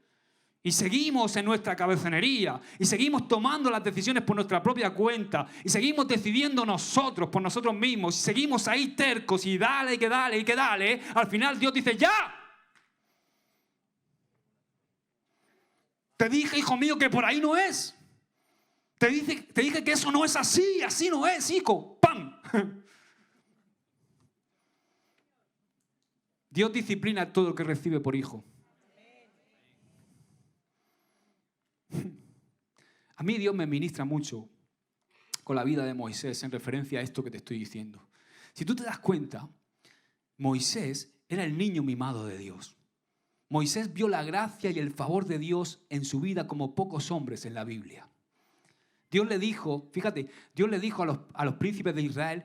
Y seguimos en nuestra cabezonería. Y seguimos tomando las decisiones por nuestra propia cuenta. Y seguimos decidiendo nosotros, por nosotros mismos. Y seguimos ahí tercos y dale, y que dale, y que dale. Al final Dios dice, ¡ya! Te dije, hijo mío, que por ahí no es. Te dije que eso no es así no es, hijo. ¡Pam! Dios disciplina todo lo que recibe por hijo. A mí Dios me ministra mucho con la vida de Moisés en referencia a esto que te estoy diciendo. Si tú te das cuenta, Moisés era el niño mimado de Dios. Moisés vio la gracia y el favor de Dios en su vida como pocos hombres en la Biblia. Dios le dijo, fíjate, Dios le dijo a los príncipes de Israel,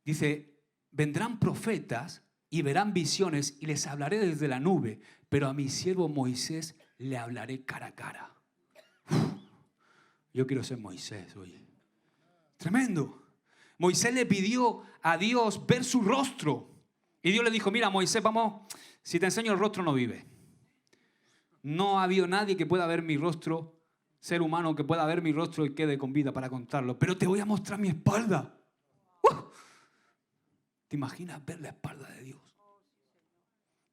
dice, vendrán profetas y verán visiones y les hablaré desde la nube, pero a mi siervo Moisés le hablaré cara a cara. Yo quiero ser Moisés, oye. Tremendo. Moisés le pidió a Dios ver su rostro. Y Dios le dijo, mira Moisés, vamos, si te enseño el rostro no vive. No ha habido nadie que pueda ver mi rostro, ser humano que pueda ver mi rostro y quede con vida para contarlo. Pero te voy a mostrar mi espalda. ¿Te imaginas ver la espalda de Dios?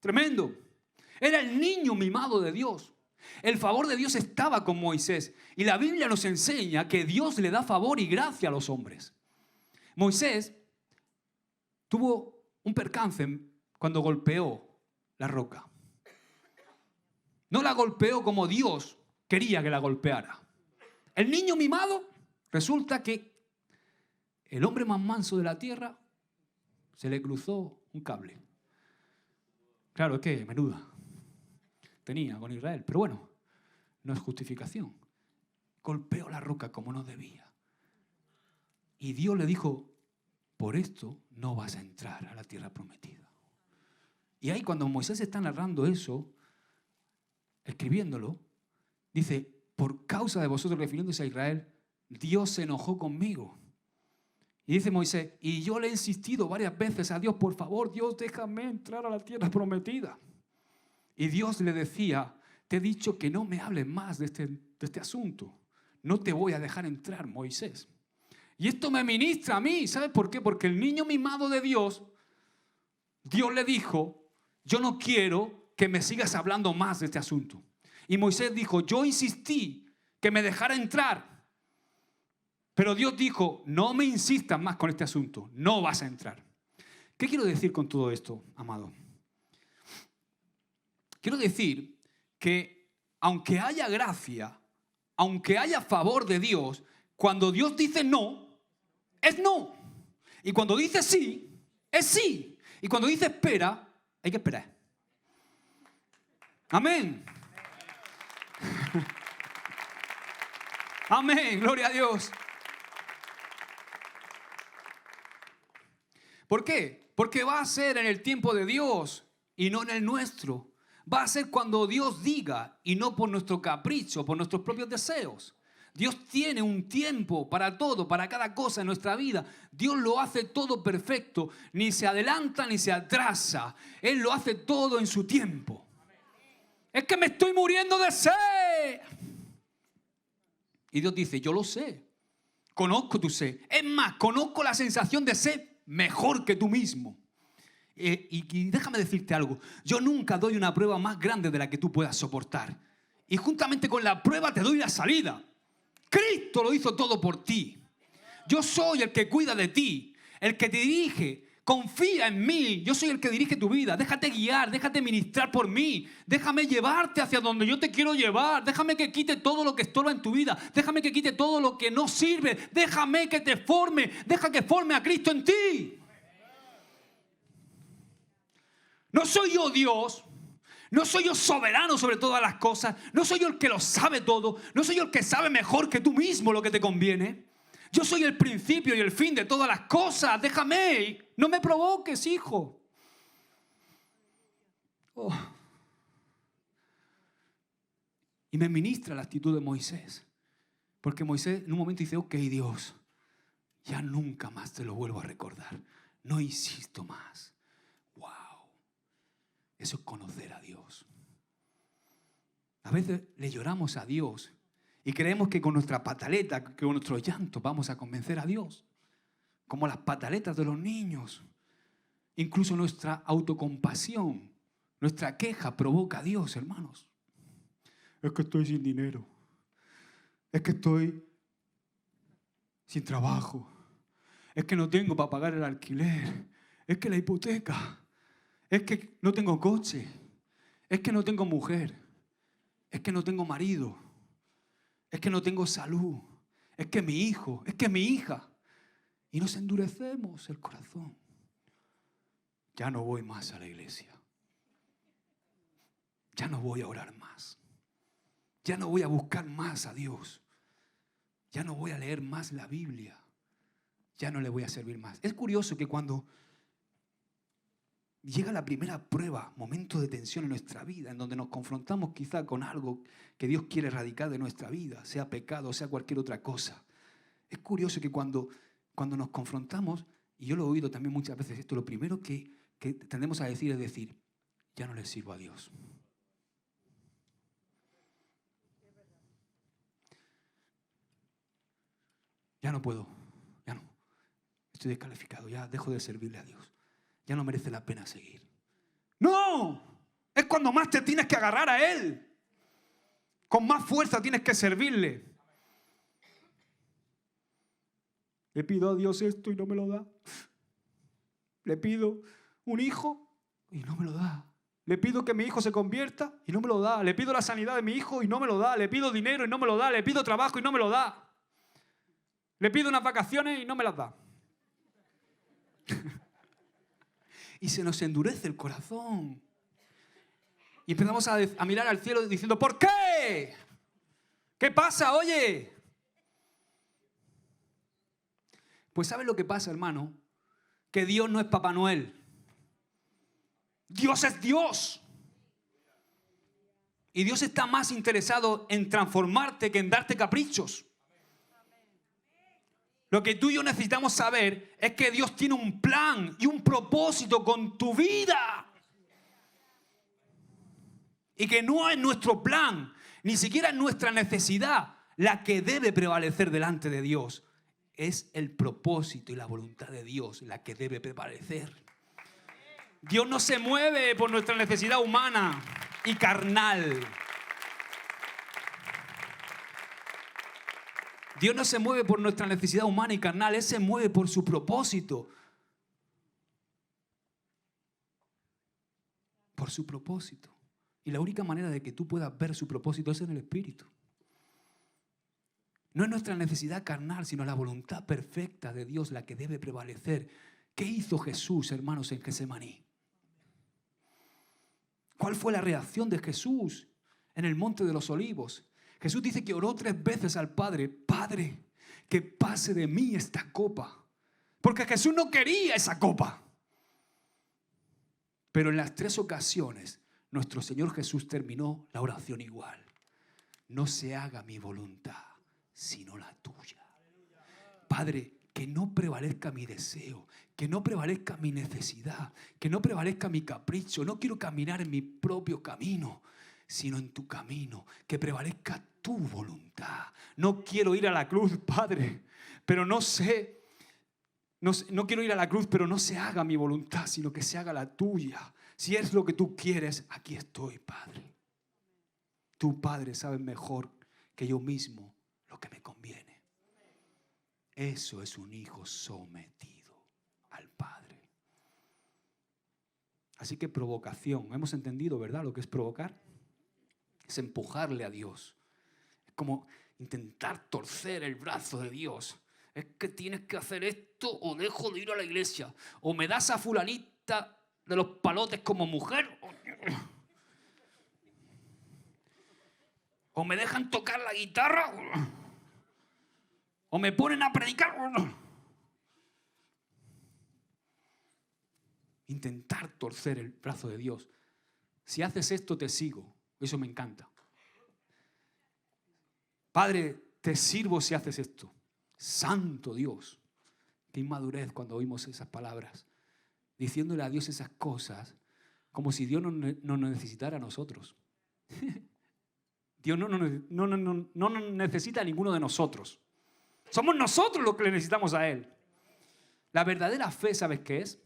Tremendo. Era el niño mimado de Dios. El favor de Dios estaba con Moisés. Y la Biblia nos enseña que Dios le da favor y gracia a los hombres. Moisés tuvo un percance cuando golpeó la roca. No la golpeó como Dios quería que la golpeara. El niño mimado, resulta que el hombre más manso de la tierra se le cruzó un cable. Claro, es que menuda tenía con Israel, pero bueno, no es justificación. Golpeó la roca como no debía. Y Dios le dijo, por esto no vas a entrar a la tierra prometida. Y ahí cuando Moisés está narrando eso, escribiéndolo, dice, por causa de vosotros, refiriéndose a Israel, Dios se enojó conmigo. Y dice Moisés, y yo le he insistido varias veces a Dios, por favor, Dios, déjame entrar a la tierra prometida. Y Dios le decía, te he dicho que no me hables más de este asunto. No te voy a dejar entrar, Moisés. Y esto me ministra a mí, ¿sabes por qué? Porque el niño mimado de Dios, Dios le dijo, yo no quiero que me sigas hablando más de este asunto. Y Moisés dijo, yo insistí que me dejara entrar. Pero Dios dijo, no me insistas más con este asunto, no vas a entrar. ¿Qué quiero decir con todo esto, amado? Quiero decir que aunque haya gracia, aunque haya favor de Dios, cuando Dios dice no, es no. Y cuando dice sí, es sí. Y cuando dice espera, hay que esperar. Amén. Amén, gloria a Dios. ¿Por qué? Porque va a ser en el tiempo de Dios y no en el nuestro. Va a ser cuando Dios diga y no por nuestro capricho, por nuestros propios deseos. Dios tiene un tiempo para todo, para cada cosa en nuestra vida. Dios lo hace todo perfecto, ni se adelanta ni se atrasa. Él lo hace todo en su tiempo. Es que me estoy muriendo de sed. Y Dios dice, yo lo sé, conozco tu sed. Es más, conozco la sensación de sed mejor que tú mismo. Y déjame decirte algo, yo nunca doy una prueba más grande de la que tú puedas soportar. Y juntamente con la prueba te doy la salida. Cristo lo hizo todo por ti. Yo soy el que cuida de ti, el que te dirige. Confía en mí, yo soy el que dirige tu vida. Déjate guiar, déjate ministrar por mí. Déjame llevarte hacia donde yo te quiero llevar. Déjame que quite todo lo que estorba en tu vida. Déjame que quite todo lo que no sirve. Déjame que te forme. Deja que forme a Cristo en ti. No soy yo Dios. No soy yo soberano sobre todas las cosas. No soy yo el que lo sabe todo. No soy yo el que sabe mejor que tú mismo lo que te conviene. Yo soy el principio y el fin de todas las cosas. Déjame. No me provoques, hijo. Oh. Y me ministra la actitud de Moisés. Porque Moisés en un momento dice, ok, Dios, ya nunca más te lo vuelvo a recordar. No insisto más. Wow. Eso es conocer a Dios. A veces le lloramos a Dios y creemos que con nuestra pataleta, que con nuestro llanto vamos a convencer a Dios. Como las pataletas de los niños. Incluso nuestra autocompasión, nuestra queja provoca a Dios, hermanos. Es que estoy sin dinero. Es que estoy sin trabajo. Es que no tengo para pagar el alquiler. Es que la hipoteca. Es que no tengo coche. Es que no tengo mujer. Es que no tengo marido. Es que no tengo salud. Es que mi hijo. Es que mi hija. Y nos endurecemos el corazón. Ya no voy más a la iglesia. Ya no voy a orar más. Ya no voy a buscar más a Dios. ya no voy a leer más la Biblia, ya no le voy a servir más. Es curioso que cuando llega la primera prueba, momento de tensión en nuestra vida, en donde nos confrontamos quizá con algo que Dios quiere erradicar de nuestra vida, sea pecado, sea cualquier otra cosa. Es curioso que cuando nos confrontamos, y yo lo he oído también muchas veces esto, lo primero que tendemos a decir es decir, ya no le sirvo a Dios. Ya no puedo, ya no. Estoy descalificado, ya dejo de servirle a Dios. Ya no merece la pena seguir. ¡No! Es cuando más te tienes que agarrar a Él. Con más fuerza tienes que servirle. Le pido a Dios esto y no me lo da. Le pido un hijo y no me lo da. Le pido que mi hijo se convierta y no me lo da. Le pido la sanidad de mi hijo y no me lo da. Le pido dinero y no me lo da. Le pido trabajo y no me lo da. Le pido unas vacaciones y no me las da. Y se nos endurece el corazón. Y empezamos a mirar al cielo diciendo, ¿por qué? ¿Qué pasa, oye? Pues ¿sabes lo que pasa, hermano? Que Dios no es Papá Noel. Dios es Dios. Y Dios está más interesado en transformarte que en darte caprichos. Lo que tú y yo necesitamos saber es que Dios tiene un plan y un propósito con tu vida. Y que no es nuestro plan, ni siquiera es nuestra necesidad la que debe prevalecer delante de Dios. Es el propósito y la voluntad de Dios la que debe prevalecer. Dios no se mueve por nuestra necesidad humana y carnal. Dios no se mueve por nuestra necesidad humana y carnal, Él se mueve por su propósito. Por su propósito. Y la única manera de que tú puedas ver su propósito es en el Espíritu. No es nuestra necesidad carnal, sino la voluntad perfecta de Dios la que debe prevalecer. ¿Qué hizo Jesús, hermanos, en Getsemaní? ¿Cuál fue la reacción de Jesús en el Monte de los Olivos? Jesús dice que oró 3 veces al Padre. Padre, que pase de mí esta copa. Porque Jesús no quería esa copa. Pero en las 3 ocasiones, nuestro Señor Jesús terminó la oración igual. No se haga mi voluntad, sino la tuya. Padre, que no prevalezca mi deseo, que no prevalezca mi necesidad, que no prevalezca mi capricho. No quiero caminar en mi propio camino, sino en tu camino, que prevalezca tu voluntad. No quiero ir a la cruz, Padre, pero no quiero ir a la cruz, pero no se haga mi voluntad, sino que se haga la tuya. Si es lo que tú quieres, aquí estoy, Padre. Tu Padre sabe mejor que yo mismo lo que me conviene. Eso es un hijo sometido al Padre. Así que provocación. Hemos entendido, ¿verdad? Lo que es provocar. Es empujarle a Dios. Es como intentar torcer el brazo de Dios. Es que tienes que hacer esto o dejo de ir a la iglesia. O me das a fulanita de los palotes como mujer. O me dejan tocar la guitarra. O me ponen a predicar. Intentar torcer el brazo de Dios. Si haces esto, te sigo. Eso me encanta. Padre, te sirvo si haces esto. Santo Dios. Qué inmadurez cuando oímos esas palabras. Diciéndole a Dios esas cosas como si Dios no nos necesitara a nosotros. Dios no nos necesita a ninguno de nosotros. Somos nosotros los que le necesitamos a Él. La verdadera fe, ¿sabes qué es?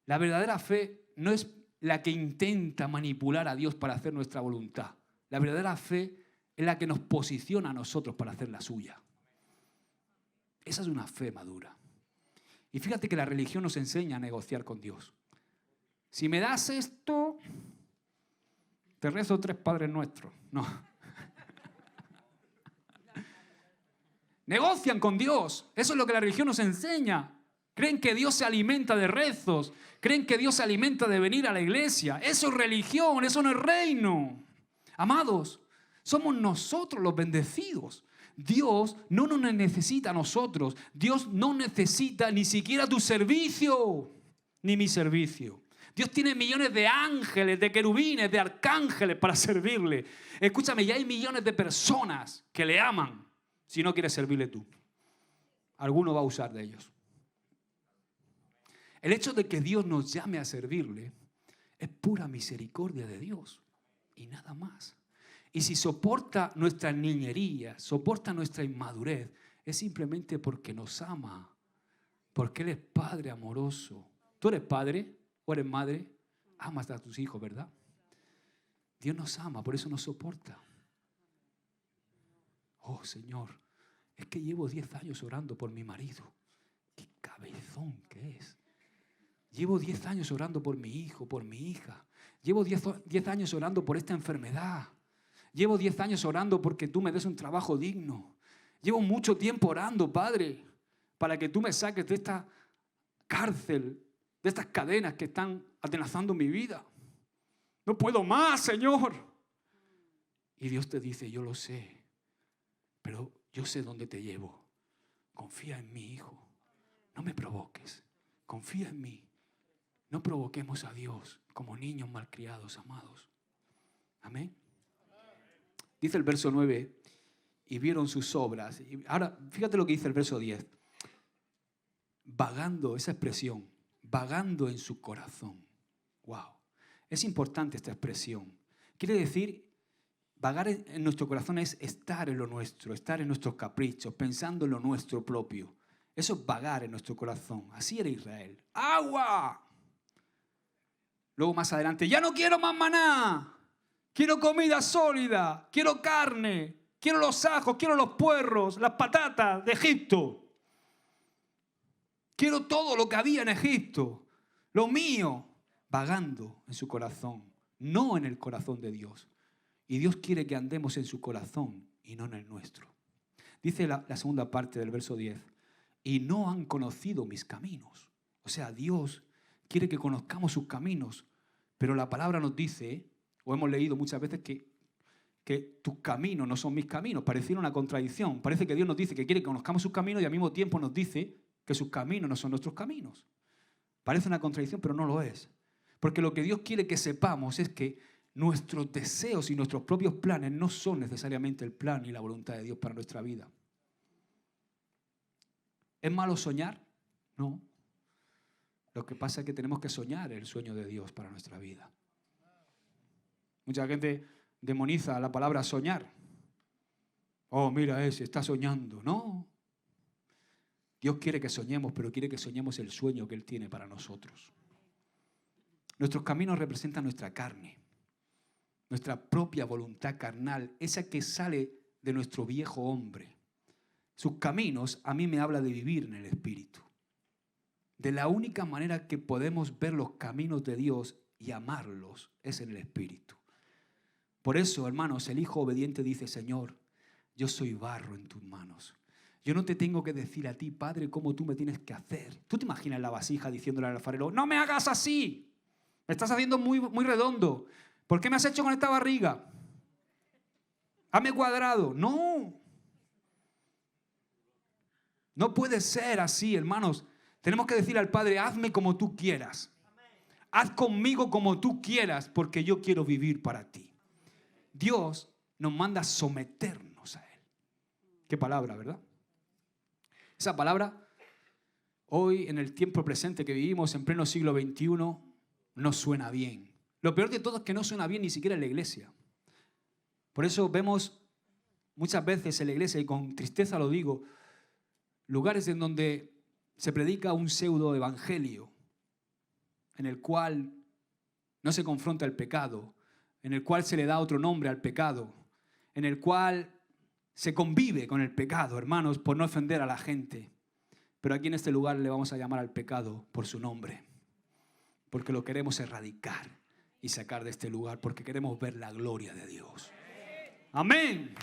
La verdadera fe no es la que intenta manipular a Dios para hacer nuestra voluntad. La verdadera fe es la que nos posiciona a nosotros para hacer la suya. Esa es una fe madura. Y fíjate que la religión nos enseña a negociar con Dios. Si me das esto, te rezo 3 Padres Nuestros. No. Negocian con Dios. Eso es lo que la religión nos enseña. Creen que Dios se alimenta de rezos. Creen que Dios se alimenta de venir a la iglesia. Eso es religión, eso no es reino. Amados, somos nosotros los bendecidos. Dios no nos necesita a nosotros. Dios no necesita ni siquiera tu servicio, ni mi servicio. Dios tiene millones de ángeles, de querubines, de arcángeles para servirle. Escúchame, ya hay millones de personas que le aman si no quieres servirle tú. Alguno va a usar de ellos. El hecho de que Dios nos llame a servirle es pura misericordia de Dios y nada más. Y si soporta nuestra niñería, soporta nuestra inmadurez, es simplemente porque nos ama, porque Él es Padre amoroso. ¿Tú eres padre o eres madre? Amas a tus hijos, ¿verdad? Dios nos ama, por eso nos soporta. Oh, Señor, es que llevo 10 años orando por mi marido. ¡Qué cabezón que es! Llevo 10 años orando por mi hijo, por mi hija. Llevo 10 años orando por esta enfermedad. Llevo 10 años orando porque tú me des un trabajo digno. Llevo mucho tiempo orando, Padre, para que tú me saques de esta cárcel, de estas cadenas que están atenazando mi vida. No puedo más, Señor. Y Dios te dice, yo lo sé, pero yo sé dónde te llevo. Confía en mí, hijo. No me provoques. Confía en mí. No provoquemos a Dios como niños malcriados, amados. Amén. Dice el verso 9, y vieron sus obras. Y ahora, fíjate lo que dice el verso 10. Vagando, esa expresión, vagando en su corazón. Wow. Es importante esta expresión. Quiere decir, vagar en nuestro corazón es estar en lo nuestro, estar en nuestros caprichos, pensando en lo nuestro propio. Eso es vagar en nuestro corazón. Así era Israel. ¡Agua! Luego más adelante, ya no quiero más maná. Quiero comida sólida. Quiero carne. Quiero los ajos. Quiero los puerros. Las patatas de Egipto. Quiero todo lo que había en Egipto. Lo mío. Vagando en su corazón. No en el corazón de Dios. Y Dios quiere que andemos en su corazón y no en el nuestro. Dice la segunda parte del verso 10. Y no han conocido mis caminos. O sea, Dios quiere que conozcamos sus caminos. Pero la palabra nos dice, o hemos leído muchas veces, que tus caminos no son mis caminos. Pareciera una contradicción. Parece que Dios nos dice que quiere que conozcamos sus caminos y al mismo tiempo nos dice que sus caminos no son nuestros caminos. Parece una contradicción, pero no lo es. Porque lo que Dios quiere que sepamos es que nuestros deseos y nuestros propios planes no son necesariamente el plan y la voluntad de Dios para nuestra vida. ¿Es malo soñar? No. Lo que pasa es que tenemos que soñar el sueño de Dios para nuestra vida. Mucha gente demoniza la palabra soñar. Oh, mira ese, está soñando. No. Dios quiere que soñemos, pero quiere que soñemos el sueño que Él tiene para nosotros. Nuestros caminos representan nuestra carne, nuestra propia voluntad carnal, esa que sale de nuestro viejo hombre. Sus caminos a mí me habla de vivir en el Espíritu. De la única manera que podemos ver los caminos de Dios y amarlos es en el Espíritu. Por eso, hermanos, el hijo obediente dice, Señor, yo soy barro en tus manos. Yo no te tengo que decir a ti, Padre, cómo tú me tienes que hacer. ¿Tú te imaginas la vasija diciéndole al alfarero, no me hagas así? Me estás haciendo muy, muy redondo. ¿Por qué me has hecho con esta barriga? Hazme cuadrado. No. No puede ser así, hermanos. Tenemos que decir al Padre, hazme como tú quieras. Haz conmigo como tú quieras, porque yo quiero vivir para ti. Dios nos manda a someternos a Él. Qué palabra, ¿verdad? Esa palabra, hoy en el tiempo presente que vivimos, en pleno siglo XXI, no suena bien. Lo peor de todo es que no suena bien ni siquiera en la iglesia. Por eso vemos muchas veces en la iglesia, y con tristeza lo digo, lugares en donde se predica un pseudo evangelio en el cual no se confronta el pecado, en el cual se le da otro nombre al pecado, en el cual se convive con el pecado, hermanos, por no ofender a la gente. Pero aquí en este lugar le vamos a llamar al pecado por su nombre, porque lo queremos erradicar y sacar de este lugar, porque queremos ver la gloria de Dios. Amén.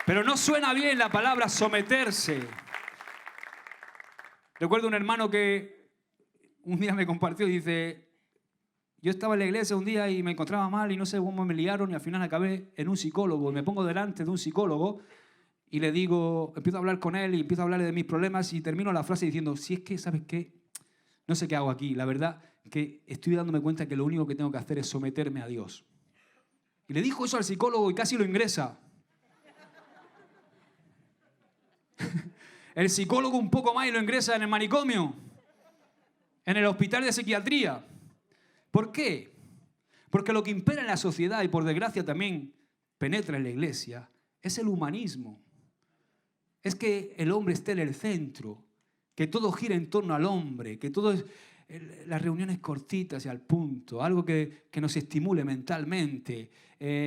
Pero no suena bien la palabra someterse. Recuerdo un hermano que un día me compartió y dice, Yo estaba en la iglesia un día y me encontraba mal y no sé cómo me liaron y al final acabé en un psicólogo. Me pongo delante de un psicólogo y le digo, empiezo a hablar con él y empiezo a hablarle de mis problemas y termino la frase diciendo, si es que, ¿sabes qué? No sé qué hago aquí. La verdad que estoy dándome cuenta que lo único que tengo que hacer es someterme a Dios. Y le dijo eso al psicólogo y casi lo ingresa. El psicólogo un poco más y lo ingresa en el manicomio, en el hospital de psiquiatría. ¿Por qué? Porque lo que impera en la sociedad y por desgracia también penetra en la iglesia es el humanismo. Es que el hombre esté en el centro, que todo gira en torno al hombre, que todo es las reuniones cortitas y al punto, algo que nos estimule mentalmente.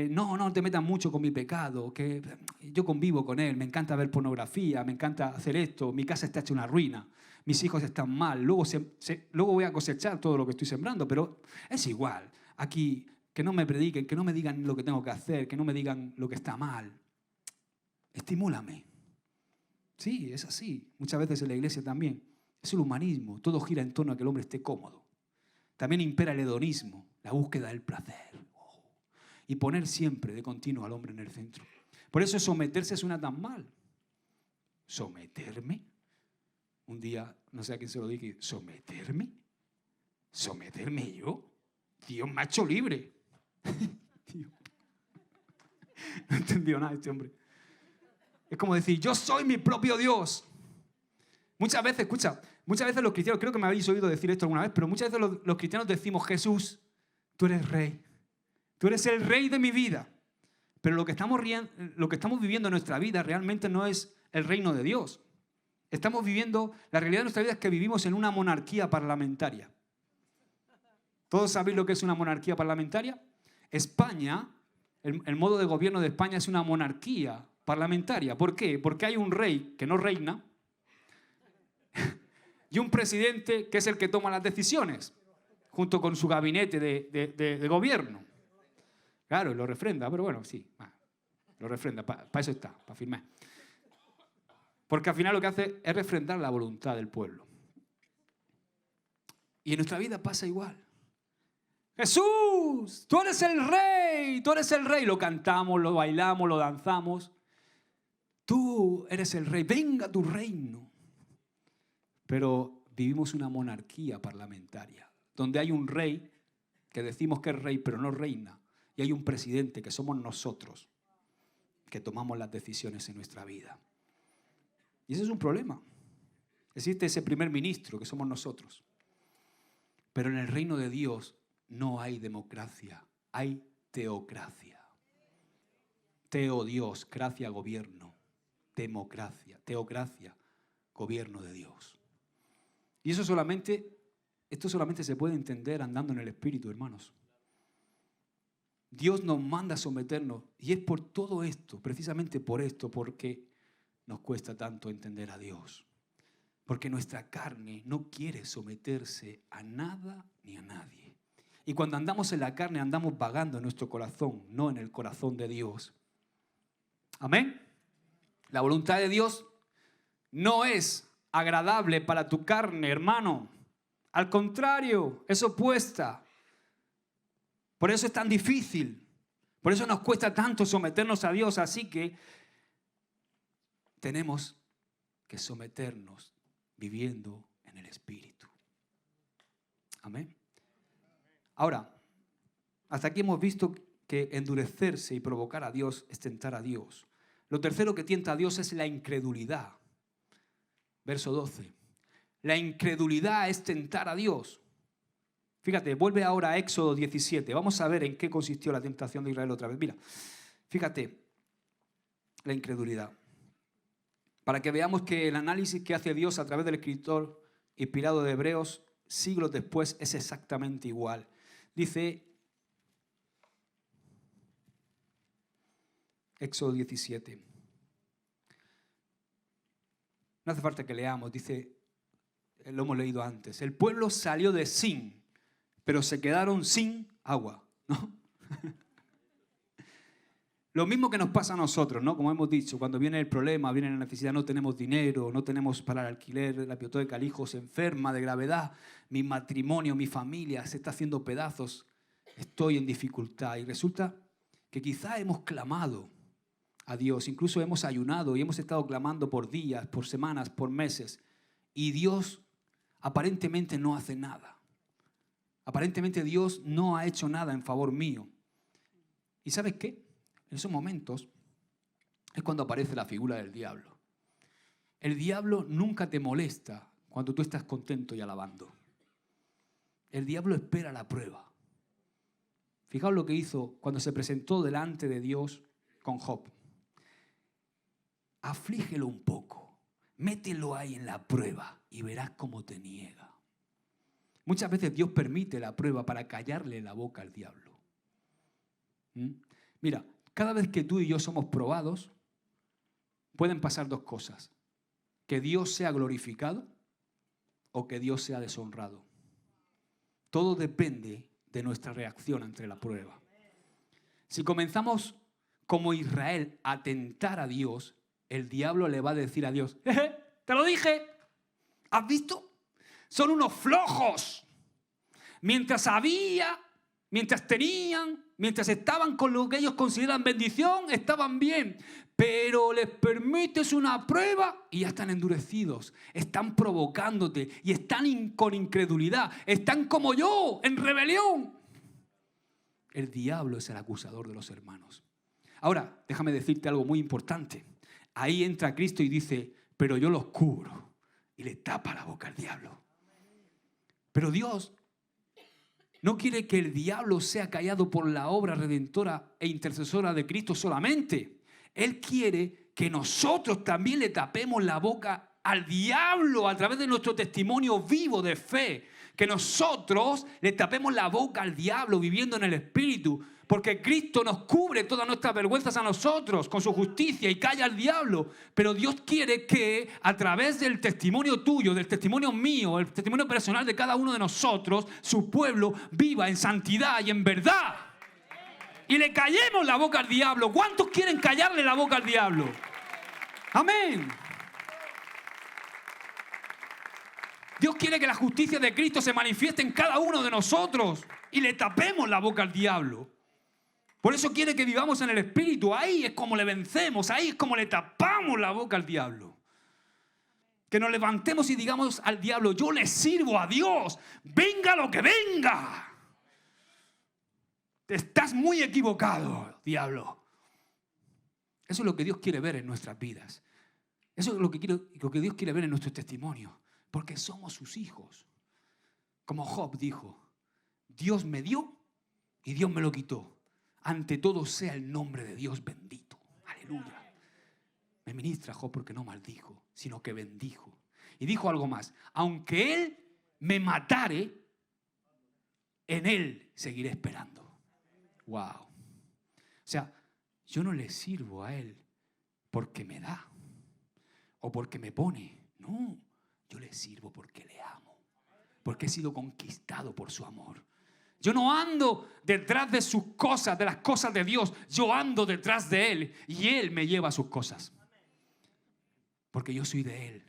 No te metas mucho con mi pecado, que yo convivo con él, me encanta ver pornografía, me encanta hacer esto, mi casa está hecha una ruina, mis hijos están mal, luego voy a cosechar todo lo que estoy sembrando, pero es igual. Aquí, que no me prediquen, que no me digan lo que tengo que hacer, que no me digan lo que está mal. Estimúlame. Sí, es así. Muchas veces en la iglesia también. Es el humanismo. Todo gira en torno a que el hombre esté cómodo. También impera el hedonismo, la búsqueda del placer. Y poner siempre de continuo al hombre en el centro. Por eso someterse suena tan mal. ¿Someterme? Un día, no sé a quién se lo dije, ¿someterme? ¿Someterme yo? Dios me ha hecho libre. Tío. No entendió nada este hombre. Es como decir, yo soy mi propio Dios. Muchas veces, escucha, muchas veces los cristianos, creo que me habéis oído decir esto alguna vez, pero muchas veces los cristianos decimos, Jesús, tú eres rey. Tú eres el rey de mi vida. Pero lo que estamos viviendo en nuestra vida realmente no es el reino de Dios. Estamos viviendo, la realidad de nuestra vida es que vivimos en una monarquía parlamentaria. ¿Todos sabéis lo que es una monarquía parlamentaria? España, el modo de gobierno de España es una monarquía parlamentaria. ¿Por qué? Porque hay un rey que no reina y un presidente que es el que toma las decisiones, junto con su gabinete de gobierno. Claro, lo refrenda, pero bueno, sí, lo refrenda, para eso está, para firmar. Porque al final lo que hace es refrendar la voluntad del pueblo. Y en nuestra vida pasa igual. Jesús, tú eres el rey, tú eres el rey. Lo cantamos, lo bailamos, lo danzamos. Tú eres el rey, venga tu reino. Pero vivimos una monarquía parlamentaria, donde hay un rey que decimos que es rey, pero no reina. Y hay un presidente que somos nosotros, que tomamos las decisiones en nuestra vida. Y ese es un problema. Existe ese primer ministro que somos nosotros. Pero en el reino de Dios no hay democracia, hay teocracia. Teo, Dios, gracia, gobierno. Democracia, teocracia, gobierno de Dios. Y esto solamente se puede entender andando en el Espíritu, hermanos. Dios nos manda a someternos y es por todo esto, precisamente por esto, porque nos cuesta tanto entender a Dios. Porque nuestra carne no quiere someterse a nada ni a nadie. Y cuando andamos en la carne andamos vagando en nuestro corazón, no en el corazón de Dios. Amén. La voluntad de Dios no es agradable para tu carne, hermano. Al contrario, es opuesta. Por eso es tan difícil. Por eso nos cuesta tanto someternos a Dios. Así que tenemos que someternos viviendo en el Espíritu. Amén. Ahora, hasta aquí hemos visto que endurecerse y provocar a Dios es tentar a Dios. Lo tercero que tienta a Dios es la incredulidad. Verso 12. La incredulidad es tentar a Dios. Fíjate, vuelve ahora a Éxodo 17. Vamos a ver en qué consistió la tentación de Israel otra vez. Mira, fíjate, la incredulidad. Para que veamos que el análisis que hace Dios a través del escritor inspirado de Hebreos, siglos después, es exactamente igual. Dice Éxodo 17. No hace falta que leamos, dice, lo hemos leído antes. El pueblo salió de Sin, pero se quedaron sin agua, ¿no? Lo mismo que nos pasa a nosotros, ¿no? Como hemos dicho, cuando viene el problema, viene la necesidad, no tenemos dinero, no tenemos para el alquiler, la hipoteca, el hijo se enferma de gravedad, mi matrimonio, mi familia se está haciendo pedazos, estoy en dificultad. Y resulta que quizá hemos clamado a Dios, incluso hemos ayunado y hemos estado clamando por días, por semanas, por meses, y Dios aparentemente no hace nada. Aparentemente Dios no ha hecho nada en favor mío. ¿Y sabes qué? En esos momentos es cuando aparece la figura del diablo. El diablo nunca te molesta cuando tú estás contento y alabando. El diablo espera la prueba. Fijaos lo que hizo cuando se presentó delante de Dios con Job. Aflígelo un poco, mételo ahí en la prueba y verás cómo te niega. Muchas veces Dios permite la prueba para callarle la boca al diablo. Mira, cada vez que tú y yo somos probados, pueden pasar dos cosas. Que Dios sea glorificado o que Dios sea deshonrado. Todo depende de nuestra reacción ante la prueba. Si comenzamos como Israel a tentar a Dios, el diablo le va a decir a Dios, te lo dije, ¿has visto? Son unos flojos. Mientras tenían, mientras estaban con lo que ellos consideran bendición, estaban bien. Pero les permites una prueba y ya están endurecidos. Están provocándote y están con incredulidad. Están como yo, en rebelión. El diablo es el acusador de los hermanos. Ahora, déjame decirte algo muy importante. Ahí entra Cristo y dice, pero yo los cubro. Y le tapa la boca al diablo. Pero Dios no quiere que el diablo sea callado por la obra redentora e intercesora de Cristo solamente. Él quiere que nosotros también le tapemos la boca al diablo a través de nuestro testimonio vivo de fe. Que nosotros le tapemos la boca al diablo viviendo en el Espíritu. Porque Cristo nos cubre todas nuestras vergüenzas a nosotros con su justicia y calla al diablo. Pero Dios quiere que a través del testimonio tuyo, del testimonio mío, el testimonio personal de cada uno de nosotros, su pueblo viva en santidad y en verdad. Y le callemos la boca al diablo. ¿Cuántos quieren callarle la boca al diablo? Amén. Dios quiere que la justicia de Cristo se manifieste en cada uno de nosotros y le tapemos la boca al diablo. Por eso quiere que vivamos en el Espíritu. Ahí es como le vencemos, ahí es como le tapamos la boca al diablo. Que nos levantemos y digamos al diablo, yo le sirvo a Dios, venga lo que venga. Estás muy equivocado, diablo. Eso es lo que Dios quiere ver en nuestras vidas. Eso es lo que Dios quiere ver en nuestro testimonio. Porque somos sus hijos. Como Job dijo, Dios me dio y Dios me lo quitó. Ante todo sea el nombre de Dios bendito. Aleluya. Me ministra Job porque no maldijo, sino que bendijo. Y dijo algo más. Aunque Él me matare, en Él seguiré esperando. Wow. O sea, yo no le sirvo a Él porque me da o porque me pone. No, yo le sirvo porque le amo. Porque he sido conquistado por su amor. Yo no ando detrás de sus cosas, de las cosas de Dios. Yo ando detrás de Él y Él me lleva a sus cosas. Porque yo soy de Él,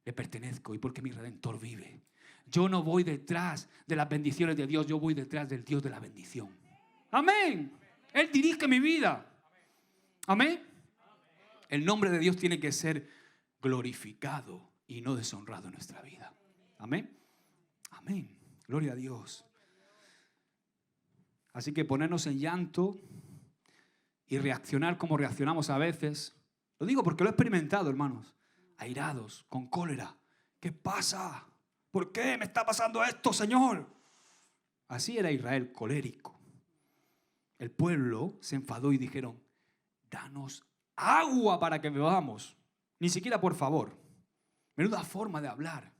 le pertenezco y porque mi Redentor vive. Yo no voy detrás de las bendiciones de Dios, yo voy detrás del Dios de la bendición. Amén. Él dirige mi vida. Amén. El nombre de Dios tiene que ser glorificado y no deshonrado en nuestra vida. Amén. Amén. Gloria a Dios. Así que ponernos en llanto y reaccionar como reaccionamos a veces. Lo digo porque lo he experimentado, hermanos. Airados, con cólera. ¿Qué pasa? ¿Por qué me está pasando esto, Señor? Así era Israel, colérico. El pueblo se enfadó y dijeron, danos agua para que bebamos. Ni siquiera por favor. Menuda forma de hablar.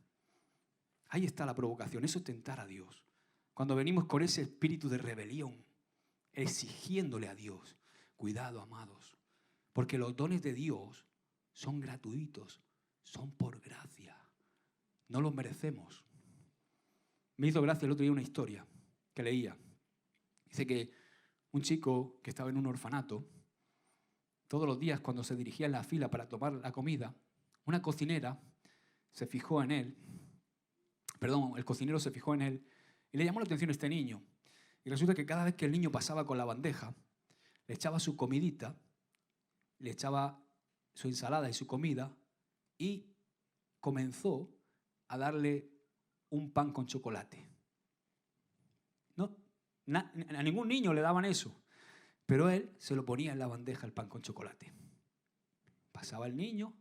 Ahí está la provocación. Eso es tentar a Dios. Cuando venimos con ese espíritu de rebelión, exigiéndole a Dios, cuidado, amados, porque los dones de Dios son gratuitos, son por gracia, no los merecemos. Me hizo gracia el otro día una historia que leía. Dice que un chico que estaba en un orfanato todos los días cuando se dirigía en la fila para tomar la comida, una cocinera se fijó en él, el cocinero se fijó en él y le llamó la atención a este niño. Y resulta que cada vez que el niño pasaba con la bandeja, le echaba su comidita, le echaba su ensalada y su comida y comenzó a darle un pan con chocolate. No, a ningún niño le daban eso, pero él se lo ponía en la bandeja el pan con chocolate. Pasaba el niño,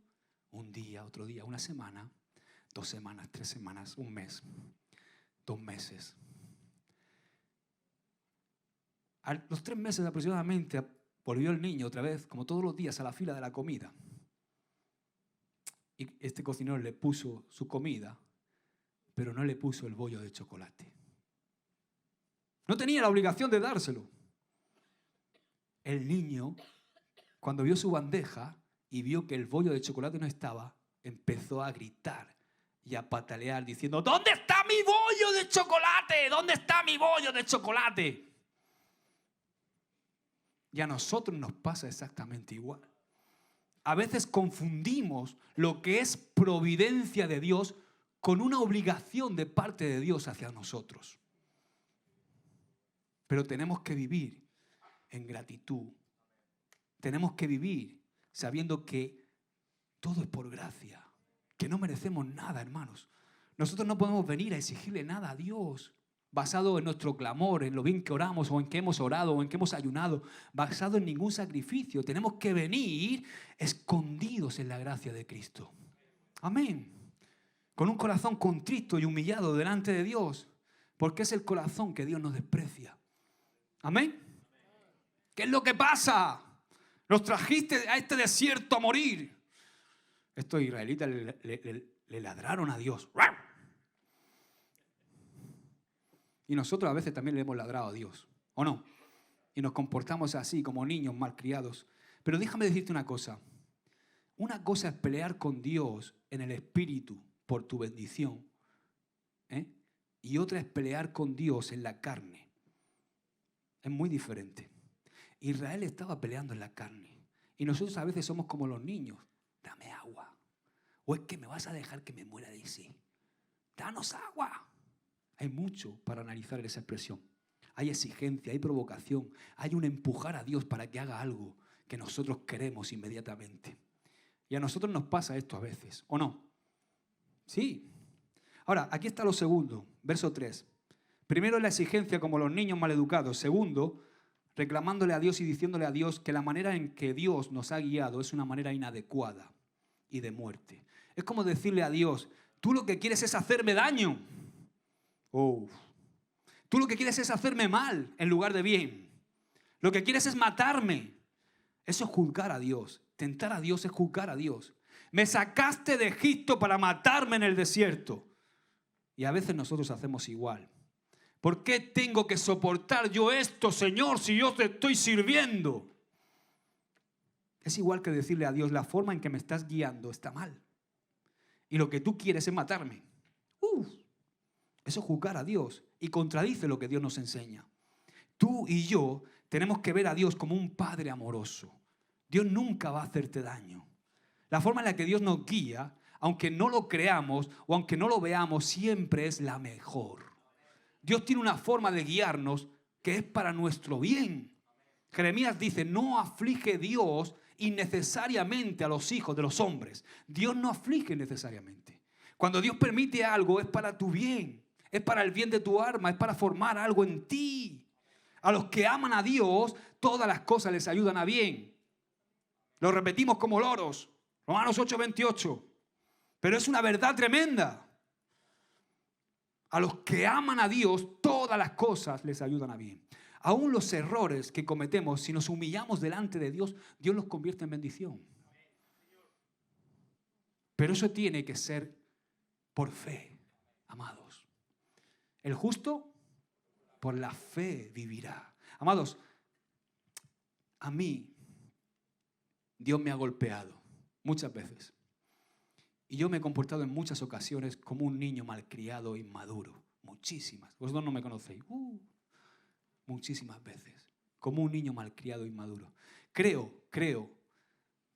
un día, otro día, una semana, 2 semanas, 3 semanas, un mes, 2 meses. A los 3 meses aproximadamente volvió el niño otra vez, como todos los días, a la fila de la comida. Y este cocinero le puso su comida, pero no le puso el bollo de chocolate. No tenía la obligación de dárselo. El niño, cuando vio su bandeja y vio que el bollo de chocolate no estaba, empezó a gritar y a patalear diciendo: ¿dónde está mi bollo de chocolate? ¿Dónde está mi bollo de chocolate? Y a nosotros nos pasa exactamente igual. A veces confundimos lo que es providencia de Dios con una obligación de parte de Dios hacia nosotros. Pero tenemos que vivir en gratitud. Tenemos que vivir sabiendo que todo es por gracia, que no merecemos nada, hermanos. Nosotros no podemos venir a exigirle nada a Dios basado en nuestro clamor, en lo bien que oramos o en que hemos orado o en que hemos ayunado, basado en ningún sacrificio. Tenemos que venir escondidos en la gracia de Cristo. Amén. Con un corazón contrito y humillado delante de Dios, porque es el corazón que Dios nos desprecia. Amén. ¿Qué es lo que pasa? Nos trajiste a este desierto a morir. Estos israelitas le ladraron a Dios. Y nosotros a veces también le hemos ladrado a Dios, ¿o no? Y nos comportamos así como niños malcriados. Pero déjame decirte una cosa. Una cosa es pelear con Dios en el espíritu por tu bendición, y otra es pelear con Dios en la carne. Es muy diferente. Israel estaba peleando en la carne. Y nosotros a veces somos como los niños. Dame agua. O es que me vas a dejar que me muera de sed. Danos agua. Hay mucho para analizar esa expresión. Hay exigencia, hay provocación. Hay un empujar a Dios para que haga algo que nosotros queremos inmediatamente. Y a nosotros nos pasa esto a veces, ¿o no? Sí. Ahora, aquí está lo segundo, verso 3. Primero, la exigencia como los niños maleducados. Segundo, reclamándole a Dios y diciéndole a Dios que la manera en que Dios nos ha guiado es una manera inadecuada y de muerte. Es como decirle a Dios: tú lo que quieres es hacerme daño. Tú lo que quieres es hacerme mal en lugar de bien. Lo que quieres es matarme. Eso es juzgar a Dios. Tentar a Dios es juzgar a Dios. Me sacaste de Egipto para matarme en el desierto. Y a veces nosotros hacemos igual. ¿Por qué tengo que soportar yo esto, Señor, si yo te estoy sirviendo? Es igual que decirle a Dios: la forma en que me estás guiando está mal. Y lo que tú quieres es matarme. Eso es juzgar a Dios y contradice lo que Dios nos enseña. Tú y yo tenemos que ver a Dios como un Padre amoroso. Dios nunca va a hacerte daño. La forma en la que Dios nos guía, aunque no lo creamos o aunque no lo veamos, siempre es la mejor. Dios tiene una forma de guiarnos que es para nuestro bien. Jeremías dice: no aflige Dios innecesariamente a los hijos de los hombres. Dios no aflige necesariamente. Cuando Dios permite algo es para tu bien, es para el bien de tu alma, es para formar algo en ti. A los que aman a Dios, todas las cosas les ayudan a bien. Lo repetimos como loros. Romanos 8:28. Pero es una verdad tremenda. A los que aman a Dios, todas las cosas les ayudan a bien. Aún los errores que cometemos, si nos humillamos delante de Dios, Dios los convierte en bendición. Pero eso tiene que ser por fe, amados. El justo por la fe vivirá. Amados, a mí Dios me ha golpeado muchas veces. Y yo me he comportado en muchas ocasiones como un niño malcriado e inmaduro. Muchísimas. Vosotros no me conocéis. Muchísimas veces. Como un niño malcriado e inmaduro. Creo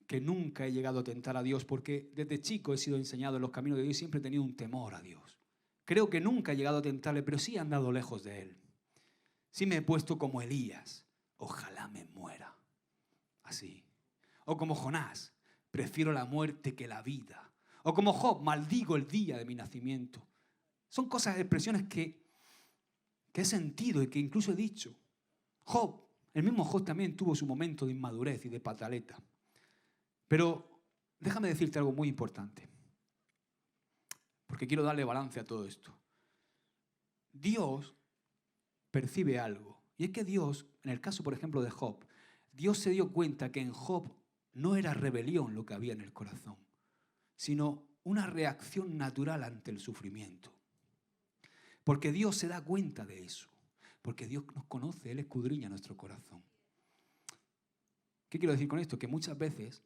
que nunca he llegado a tentar a Dios porque desde chico he sido enseñado en los caminos de Dios y siempre he tenido un temor a Dios. Creo que nunca he llegado a tentarle, pero sí he andado lejos de Él. Sí me he puesto como Elías, ojalá me muera. Así. O como Jonás, prefiero la muerte que la vida. O como Job, maldigo el día de mi nacimiento. Son cosas, expresiones que he sentido y que incluso he dicho. Job, el mismo Job también tuvo su momento de inmadurez y de pataleta. Pero déjame decirte algo muy importante, porque quiero darle balance a todo esto. Dios percibe algo, y es que Dios, en el caso por ejemplo de Job, Dios se dio cuenta que en Job no era rebelión lo que había en el corazón, sino una reacción natural ante el sufrimiento. Porque Dios se da cuenta de eso, porque Dios nos conoce, Él escudriña nuestro corazón. ¿Qué quiero decir con esto? Que muchas veces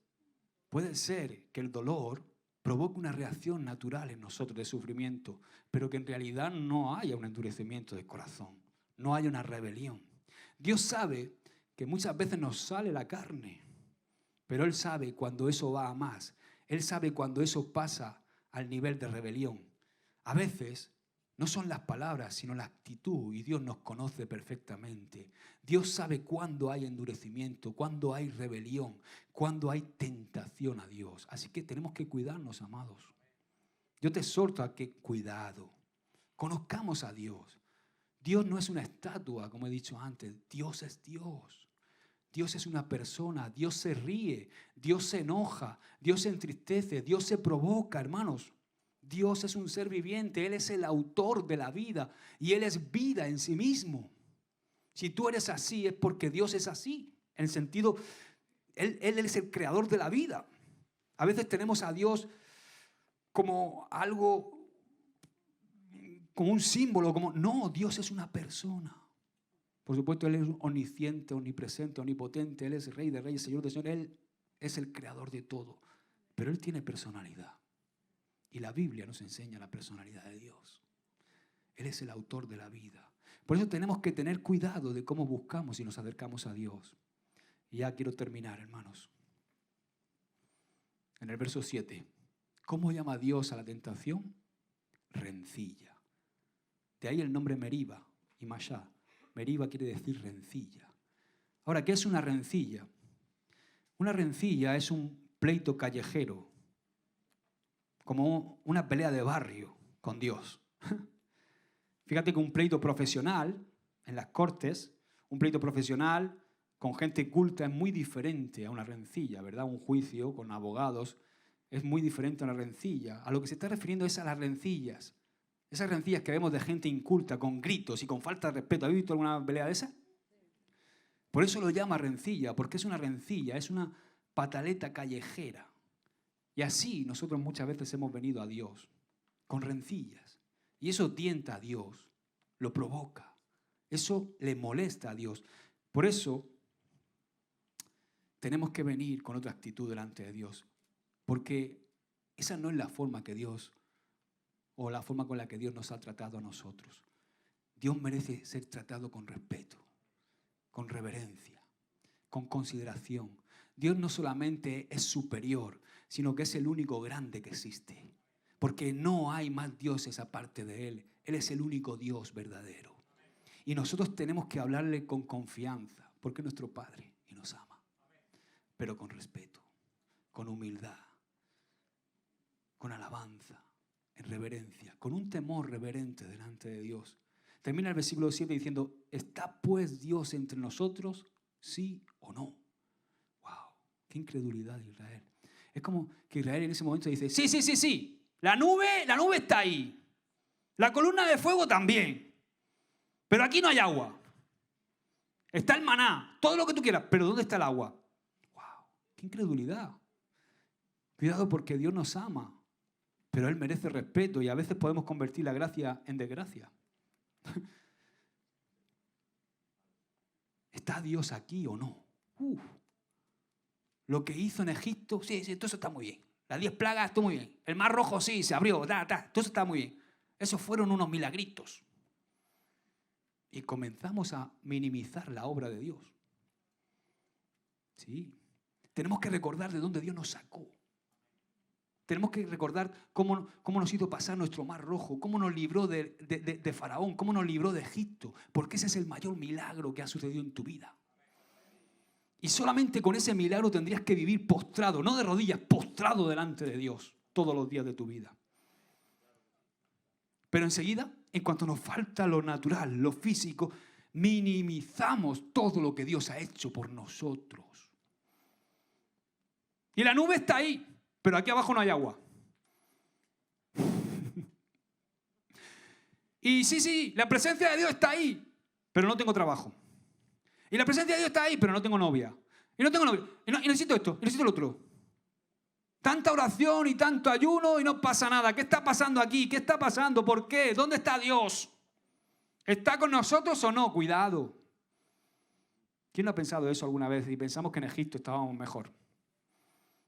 puede ser que el dolor provoque una reacción natural en nosotros de sufrimiento, pero que en realidad no haya un endurecimiento del corazón, no haya una rebelión. Dios sabe que muchas veces nos sale la carne, pero Él sabe cuando eso va a más. Él sabe cuando eso pasa al nivel de rebelión. A veces no son las palabras, sino la actitud, y Dios nos conoce perfectamente. Dios sabe cuándo hay endurecimiento, cuándo hay rebelión, cuándo hay tentación a Dios. Así que tenemos que cuidarnos, amados. Yo te exhorto a que cuidado, conozcamos a Dios. Dios no es una estatua, como he dicho antes. Dios es Dios. Dios es una persona. Dios se ríe, Dios se enoja, Dios se entristece, Dios se provoca, hermanos. Dios es un ser viviente, Él es el autor de la vida y Él es vida en sí mismo. Si tú eres así es porque Dios es así, en el sentido, Él es el creador de la vida. A veces tenemos a Dios como algo, como un símbolo, como no, Dios es una persona. Por supuesto, Él es omnisciente, omnipresente, omnipotente, Él es Rey de Reyes, Señor de Señores, Él es el creador de todo, pero Él tiene personalidad. Y la Biblia nos enseña la personalidad de Dios. Él es el autor de la vida. Por eso tenemos que tener cuidado de cómo buscamos y nos acercamos a Dios. Y ya quiero terminar, hermanos. En el verso 7. ¿Cómo llama Dios a la tentación? Rencilla. De ahí el nombre Meriba y Mashá. Meriba quiere decir rencilla. Ahora, ¿qué es una rencilla? Una rencilla es un pleito callejero, como una pelea de barrio con Dios. Fíjate que un pleito profesional en las cortes, un pleito profesional con gente culta es muy diferente a una rencilla, ¿verdad? Un juicio con abogados es muy diferente a una rencilla. A lo que se está refiriendo es a las rencillas. Esas rencillas que vemos de gente inculta, con gritos y con falta de respeto. ¿Habéis visto alguna pelea de esa? Por eso lo llama rencilla, porque es una rencilla, es una pataleta callejera. Y así nosotros muchas veces hemos venido a Dios, con rencillas. Y eso tienta a Dios, lo provoca. Eso le molesta a Dios. Por eso tenemos que venir con otra actitud delante de Dios. Porque esa no es la forma que Dios, o la forma con la que Dios nos ha tratado a nosotros. Dios merece ser tratado con respeto, con reverencia, con consideración. Dios no solamente es superior, sino que es el único grande que existe. Porque no hay más dioses aparte de Él. Él es el único Dios verdadero. Y nosotros tenemos que hablarle con confianza, porque es nuestro Padre y nos ama. Pero con respeto, con humildad, con alabanza, en reverencia, con un temor reverente delante de Dios. Termina el versículo 7 diciendo, ¿está pues Dios entre nosotros? ¿Sí o no? ¡Wow! ¡Qué incredulidad de Israel! Es como que Israel en ese momento dice, sí, sí, sí, sí. La nube está ahí. La columna de fuego también. Pero aquí no hay agua. Está el maná, todo lo que tú quieras. Pero ¿dónde está el agua? ¡Wow! ¡Qué incredulidad! Cuidado porque Dios nos ama. Pero Él merece respeto y a veces podemos convertir la gracia en desgracia. ¿Está Dios aquí o no? Lo que hizo en Egipto, sí, todo eso está muy bien. Las 10 plagas, estuvo muy bien. El mar rojo, sí, se abrió, todo eso está muy bien. Esos fueron unos milagritos. Y comenzamos a minimizar la obra de Dios. Sí. Tenemos que recordar de dónde Dios nos sacó. Tenemos que recordar cómo nos hizo pasar nuestro mar rojo, cómo nos libró de Faraón, cómo nos libró de Egipto, porque ese es el mayor milagro que ha sucedido en tu vida. Y solamente con ese milagro tendrías que vivir postrado, no de rodillas, postrado delante de Dios todos los días de tu vida. Pero enseguida, en cuanto nos falta lo natural, lo físico, minimizamos todo lo que Dios ha hecho por nosotros. Y la nube está ahí, pero aquí abajo no hay agua. Y sí, la presencia de Dios está ahí, pero no tengo trabajo. Y la presencia de Dios está ahí, pero no tengo novia. Y no tengo novia. Y necesito esto, y necesito lo otro. Tanta oración y tanto ayuno y no pasa nada. ¿Qué está pasando aquí? ¿Qué está pasando? ¿Por qué? ¿Dónde está Dios? ¿Está con nosotros o no? Cuidado. ¿Quién no ha pensado eso alguna vez? Y pensamos que en Egipto estábamos mejor.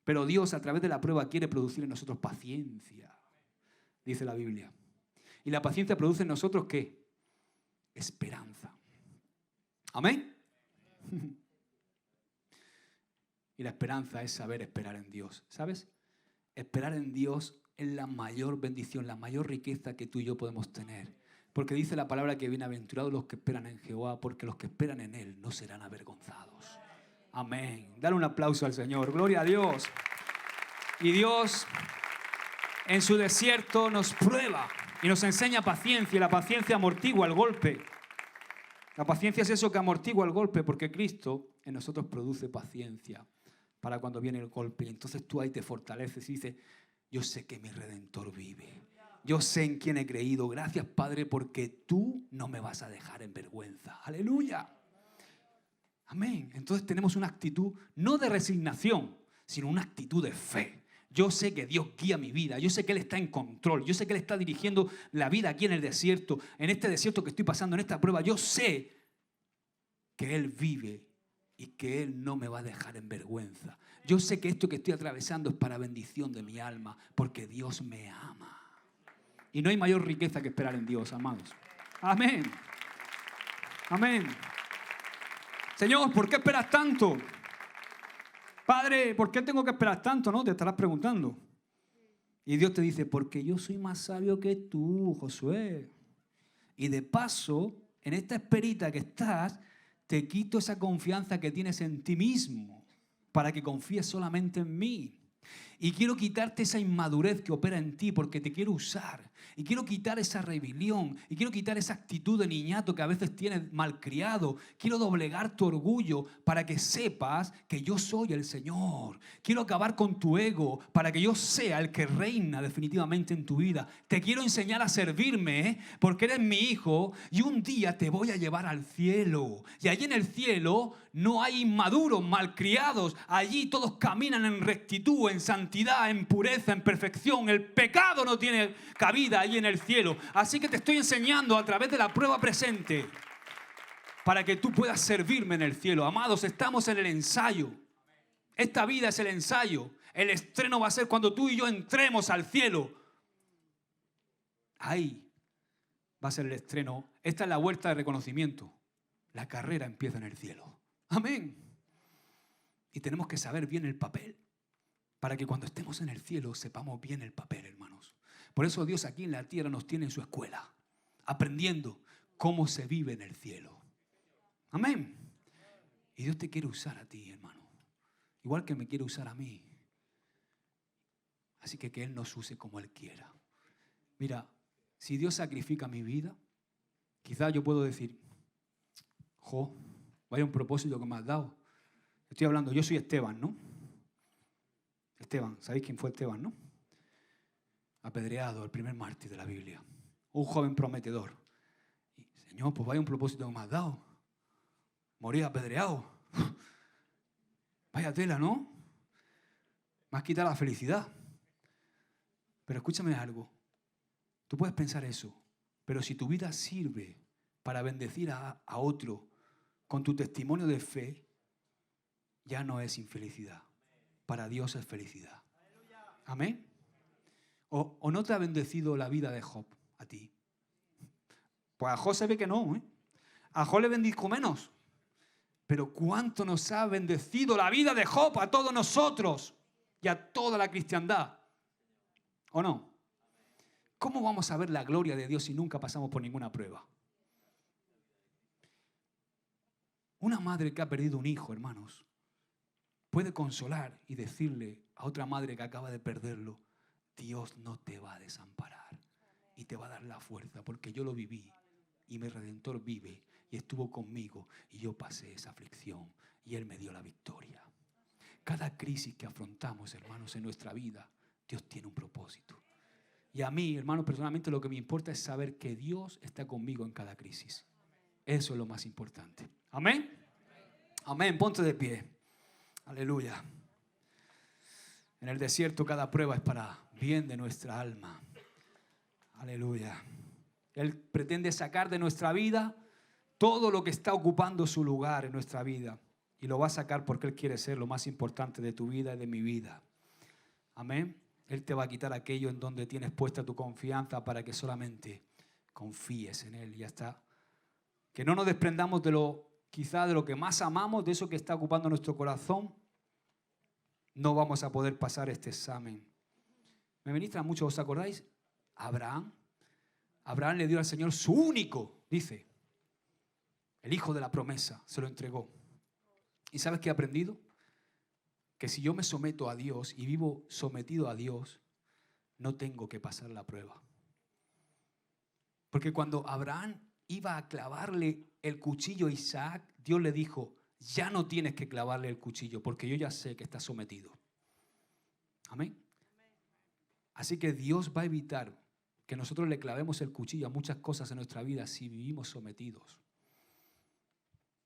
Pero Dios a través de la prueba quiere producir en nosotros paciencia, dice la Biblia. Y la paciencia produce en nosotros ¿qué? Esperanza. ¿Amén? Y la esperanza es saber esperar en Dios. ¿Sabes? Esperar en Dios es la mayor bendición, la mayor riqueza que tú y yo podemos tener. Porque dice la palabra que bienaventurados los que esperan en Jehová, porque los que esperan en Él no serán avergonzados. Amén. Dale un aplauso al Señor. Gloria a Dios. Y Dios en su desierto nos prueba y nos enseña paciencia. Y la paciencia amortigua el golpe. La paciencia es eso que amortigua el golpe, porque Cristo en nosotros produce paciencia para cuando viene el golpe. Y entonces tú ahí te fortaleces y dices, yo sé que mi Redentor vive. Yo sé en quién he creído. Gracias, Padre, porque tú no me vas a dejar en vergüenza. ¡Aleluya! Amén. Entonces tenemos una actitud no de resignación, sino una actitud de fe. Yo sé que Dios guía mi vida. Yo sé que Él está en control. Yo sé que Él está dirigiendo la vida aquí en el desierto. En este desierto que estoy pasando, en esta prueba, yo sé que Él vive y que Él no me va a dejar en vergüenza. Yo sé que esto que estoy atravesando es para bendición de mi alma, porque Dios me ama. Y no hay mayor riqueza que esperar en Dios, amados. Amén. Amén. Señor, ¿por qué esperas tanto? Padre, ¿por qué tengo que esperar tanto? ¿No? Te estarás preguntando. Y Dios te dice, porque yo soy más sabio que tú, Josué. Y de paso, en esta esperita que estás, te quito esa confianza que tienes en ti mismo para que confíes solamente en mí. Y quiero quitarte esa inmadurez que opera en ti porque te quiero usar. Y quiero quitar esa rebelión. Y quiero quitar esa actitud de niñato que a veces tienes malcriado. Quiero doblegar tu orgullo para que sepas que yo soy el Señor. Quiero acabar con tu ego para que yo sea el que reina definitivamente en tu vida. Te quiero enseñar a servirme porque eres mi hijo y un día te voy a llevar al cielo. Y allí en el cielo no hay inmaduros, malcriados. Allí todos caminan en rectitud, en santidad, en pureza, en perfección. El pecado no tiene cabida allí en el cielo. Así que te estoy enseñando a través de la prueba presente para que tú puedas servirme en el cielo. Amados, estamos en el ensayo. Esta vida es el ensayo. El estreno va a ser cuando tú y yo entremos al cielo. Ahí va a ser el estreno. Esta es la vuelta de reconocimiento. La carrera empieza en el cielo. Amén. Y tenemos que saber bien el papel para que cuando estemos en el cielo sepamos bien el papel, hermanos. Por eso Dios aquí en la tierra nos tiene en su escuela, aprendiendo cómo se vive en el cielo. Amén. Y Dios te quiere usar a ti, hermano. Igual que me quiere usar a mí. Así que Él nos use como Él quiera. Mira, si Dios sacrifica mi vida, quizás yo puedo decir, vaya un propósito que me has dado. Estoy hablando, yo soy Esteban, ¿no? Esteban, ¿sabéis quién fue Esteban, no? Apedreado, el primer mártir de la Biblia. Un joven prometedor. Y, Señor, pues vaya un propósito que me has dado. Morir apedreado. Vaya tela, ¿no? Me has quitado la felicidad. Pero escúchame algo. Tú puedes pensar eso. Pero si tu vida sirve para bendecir a otro con tu testimonio de fe, ya no es infelicidad. Para Dios es felicidad. Amén. ¿O no te ha bendecido la vida de Job a ti? Pues a Job se ve que no, ¿eh? A Job le bendijo menos. Pero cuánto nos ha bendecido la vida de Job a todos nosotros y a toda la cristiandad. ¿O no? ¿Cómo vamos a ver la gloria de Dios si nunca pasamos por ninguna prueba? Una madre que ha perdido un hijo, hermanos, puede consolar y decirle a otra madre que acaba de perderlo: Dios no te va a desamparar y te va a dar la fuerza, porque yo lo viví y mi Redentor vive y estuvo conmigo y yo pasé esa aflicción y Él me dio la victoria. Cada crisis que afrontamos, hermanos, en nuestra vida, Dios tiene un propósito. Y a mí, hermanos, personalmente lo que me importa es saber que Dios está conmigo en cada crisis. Eso es lo más importante. ¿Amén? Amén. Ponte de pie. Aleluya. En el desierto cada prueba es para bien de nuestra alma. Aleluya. Él pretende sacar de nuestra vida todo lo que está ocupando su lugar en nuestra vida. Y lo va a sacar porque Él quiere ser lo más importante de tu vida y de mi vida. Amén. Él te va a quitar aquello en donde tienes puesta tu confianza para que solamente confíes en Él. Y ya está. Que no nos desprendamos quizá de lo que más amamos, de eso que está ocupando nuestro corazón. No vamos a poder pasar este examen. Me ministra mucho, ¿os acordáis? Abraham le dio al Señor su único, dice, el hijo de la promesa, se lo entregó. ¿Y sabes qué he aprendido? Que si yo me someto a Dios y vivo sometido a Dios, no tengo que pasar la prueba. Porque cuando Abraham iba a clavarle el cuchillo a Isaac, Dios le dijo: ya no tienes que clavarle el cuchillo porque yo ya sé que estás sometido. Amén. Así que Dios va a evitar que nosotros le clavemos el cuchillo a muchas cosas en nuestra vida si vivimos sometidos.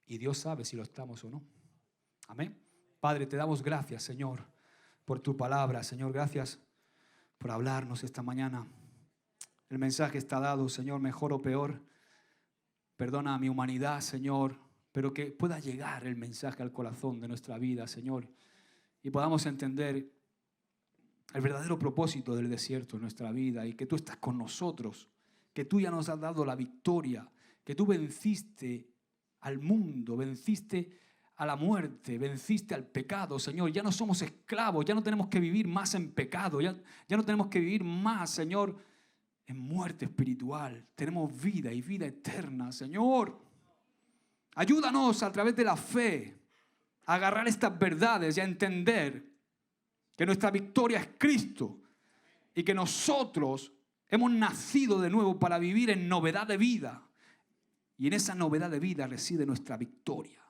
Y Dios sabe si lo estamos o no. Amén. Padre, te damos gracias, Señor, por tu palabra. Señor, gracias por hablarnos esta mañana. El mensaje está dado, Señor, mejor o peor. Perdona a mi humanidad, Señor, pero que pueda llegar el mensaje al corazón de nuestra vida, Señor, y podamos entender el verdadero propósito del desierto en nuestra vida y que tú estás con nosotros, que tú ya nos has dado la victoria, que tú venciste al mundo, venciste a la muerte, venciste al pecado, Señor. Ya no somos esclavos, ya no tenemos que vivir más en pecado, ya no tenemos que vivir más, Señor, en muerte espiritual. Tenemos vida y vida eterna, Señor. Ayúdanos a través de la fe a agarrar estas verdades y a entender que nuestra victoria es Cristo y que nosotros hemos nacido de nuevo para vivir en novedad de vida. Y en esa novedad de vida reside nuestra victoria.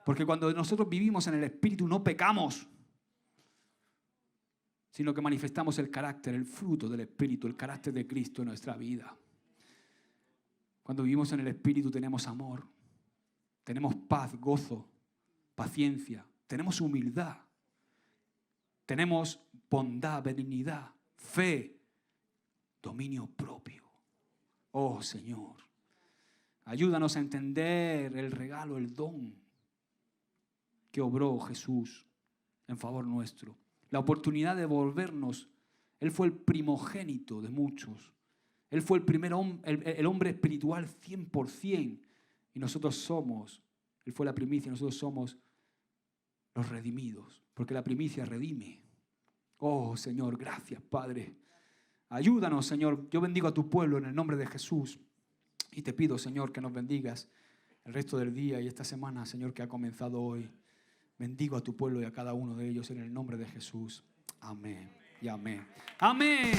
Porque cuando nosotros vivimos en el Espíritu no pecamos, sino que manifestamos el carácter, el fruto del Espíritu, el carácter de Cristo en nuestra vida. Cuando vivimos en el Espíritu tenemos amor, tenemos paz, gozo, paciencia, tenemos humildad, tenemos bondad, benignidad, fe, dominio propio. Oh Señor, ayúdanos a entender el regalo, el don que obró Jesús en favor nuestro. La oportunidad de volvernos. Él fue el primogénito de muchos. Él fue el primer el hombre espiritual 100%. Y nosotros somos, Él fue la primicia, nosotros somos los redimidos. Porque la primicia redime. Oh Señor, gracias Padre. Ayúdanos, Señor. Yo bendigo a tu pueblo en el nombre de Jesús. Y te pido, Señor, que nos bendigas el resto del día y esta semana, Señor, que ha comenzado hoy. Bendigo a tu pueblo y a cada uno de ellos en el nombre de Jesús. Amén y amén. Amén.